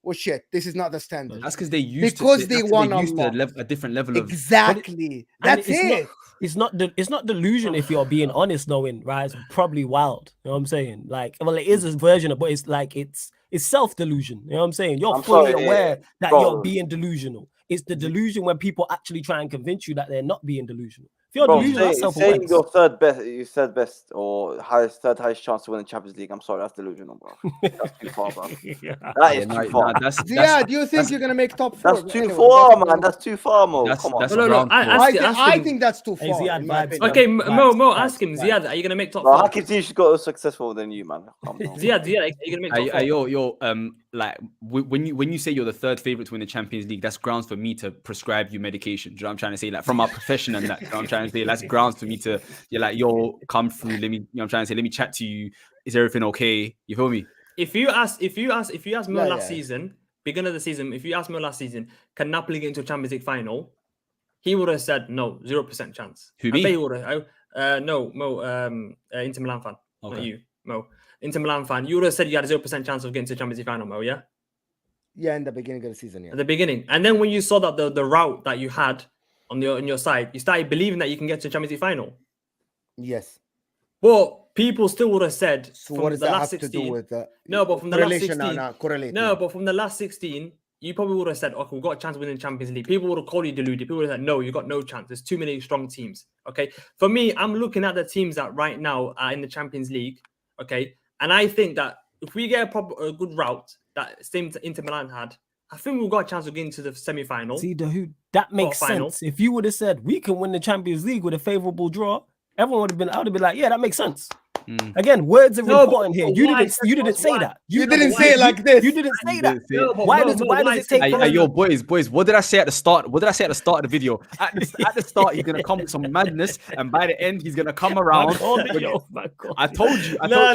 We're shit. This is not the standard. That's because they used they want a different level of exactly. That's it. It's not delusion if you're being honest, knowing, right? It's probably wild. You know what I'm saying? Like, well, it is a version of, but it's like it's self-delusion. You know what I'm saying? You're fully aware that you're being delusional. It's the delusion when people actually try and convince you that they're not being delusional. If you're delusional, that's self-awareness. Saying your third best or third highest chance to win the Champions League, I'm sorry, that's delusional, bro. That's too far, bro. That is too far. Yeah, do you think you're gonna make top 4? That's too far, man. That's too far, Mo. Come on. No. I think that's too far. Okay, Mo, ask him. Ziad, are you gonna make top 4? How can you got more successful than you, man? Ziad, are you gonna make top 4? Like when you say you're the third favorite to win the Champions League, that's grounds for me to prescribe you medication. Do you know what I'm trying to say? Like from our profession and that, you know what I'm trying to say? That's grounds for me to come through. Let me, you know what I'm trying to say? Let me chat to you. Is everything okay? You feel me? If you ask Mo last season, beginning of the season, if you asked Mo last season, can Napoli get into a Champions League final? He would have said no, 0% chance. Who, me? I bet he would have. No, Mo, Inter Milan fan, not you, Mo. Inter Milan fan, you would have said you had a 0% chance of getting to the Champions League final, Mo, yeah? Yeah, in the beginning of the season, yeah. At the beginning. And then when you saw that the route that you had on your side, you started believing that you can get to the Champions League final. Yes. But people still would have said so what does the that last have 16. To do with no, but from the last 16. No, but from the last 16, you probably would have said, okay, we've got a chance of winning the Champions League. People would have called you deluded. People would have said, no, you've got no chance. There's too many strong teams. Okay. For me, I'm looking at the teams that right now are in the Champions League. Okay. And I think that if we get a good route that same Inter Milan had, I think we've got a chance of getting to the semi-final. See, that makes sense. If you would have said we can win the Champions League with a favorable draw, everyone would have been. I would have been like, yeah, that makes sense. Again, words are important here. You didn't say that. You didn't say it like this. You didn't say that. Why does it take? Yo, boys, what did I say at the start? What did I say at the start of the video? At the start, he's gonna come with some madness, and by the end, he's gonna come around. I told you. No.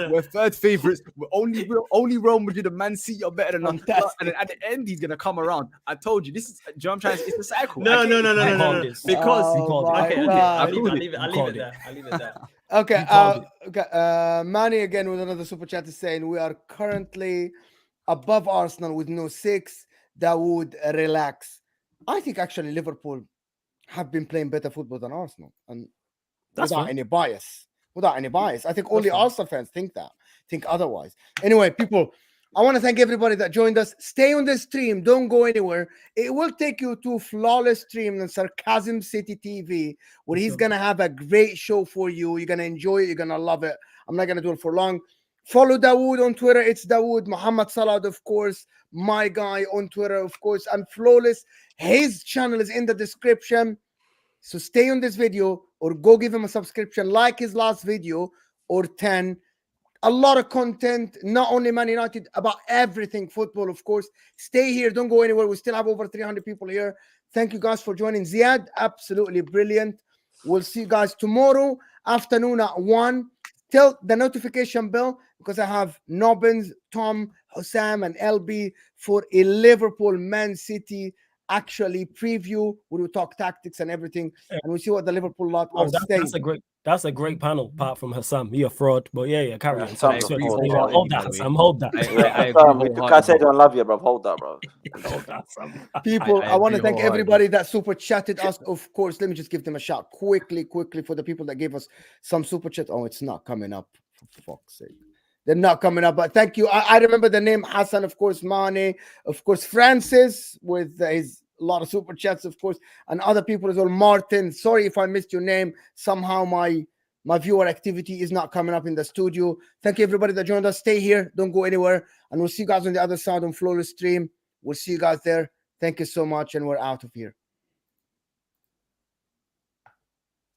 We're third favorites. We're only Real Madrid and Man City are better than us. And then at the end, he's gonna come around. I told you. This is. You know what I'm trying to say? It's the cycle. No. Because I'll leave it there. Okay, Manny again with another super chat is saying we are currently above Arsenal with no 6. Daud, relax. I think actually Liverpool have been playing better football than Arsenal, and without any bias. I think only Arsenal fans think otherwise. Anyway, people, I want to thank everybody that joined us. Stay on the stream. Don't go anywhere. It will take you to Flawless Stream on Sarcasm City TV, where he's going to have a great show for you. You're going to enjoy it. You're going to love it. I'm not going to do it for long. Follow Dawood on Twitter. It's Dawood. Muhammad Salad, of course. My guy on Twitter, of course. And Flawless. His channel is in the description. So stay on this video or go give him a subscription like his last video or 10. A lot of content, not only Man United, about everything football, of course. Stay here. Don't go anywhere. We still have over 300 people here. Thank you guys for joining. Ziad, absolutely brilliant. We'll see you guys tomorrow afternoon at 1. Till the notification bell, because I have Nobbins, Tom, Hossam, and LB for a Liverpool Man City actually preview. We will talk tactics and everything, and we'll see what the Liverpool lot are saying. That's a great panel, apart from Hassam. He a fraud, but yeah, carry on. Hold that, Hassam. Hold that. I said I love you, bro. Hold that, bro. Hold that, people, I want to thank everybody that super chatted us. Of course, let me just give them a shout quickly for the people that gave us some super chat. Oh, it's not coming up, for fuck's sake. They're not coming up, but thank you. I remember the name Hassan, of course, Mane, of course, Francis with his a lot of super chats, of course, and other people as well. Martin, sorry if I missed your name. Somehow my viewer activity is not coming up in the studio. Thank you, everybody that joined us. Stay here. Don't go anywhere. And we'll see you guys on the other side on Flawless Stream. We'll see you guys there. Thank you so much. And we're out of here.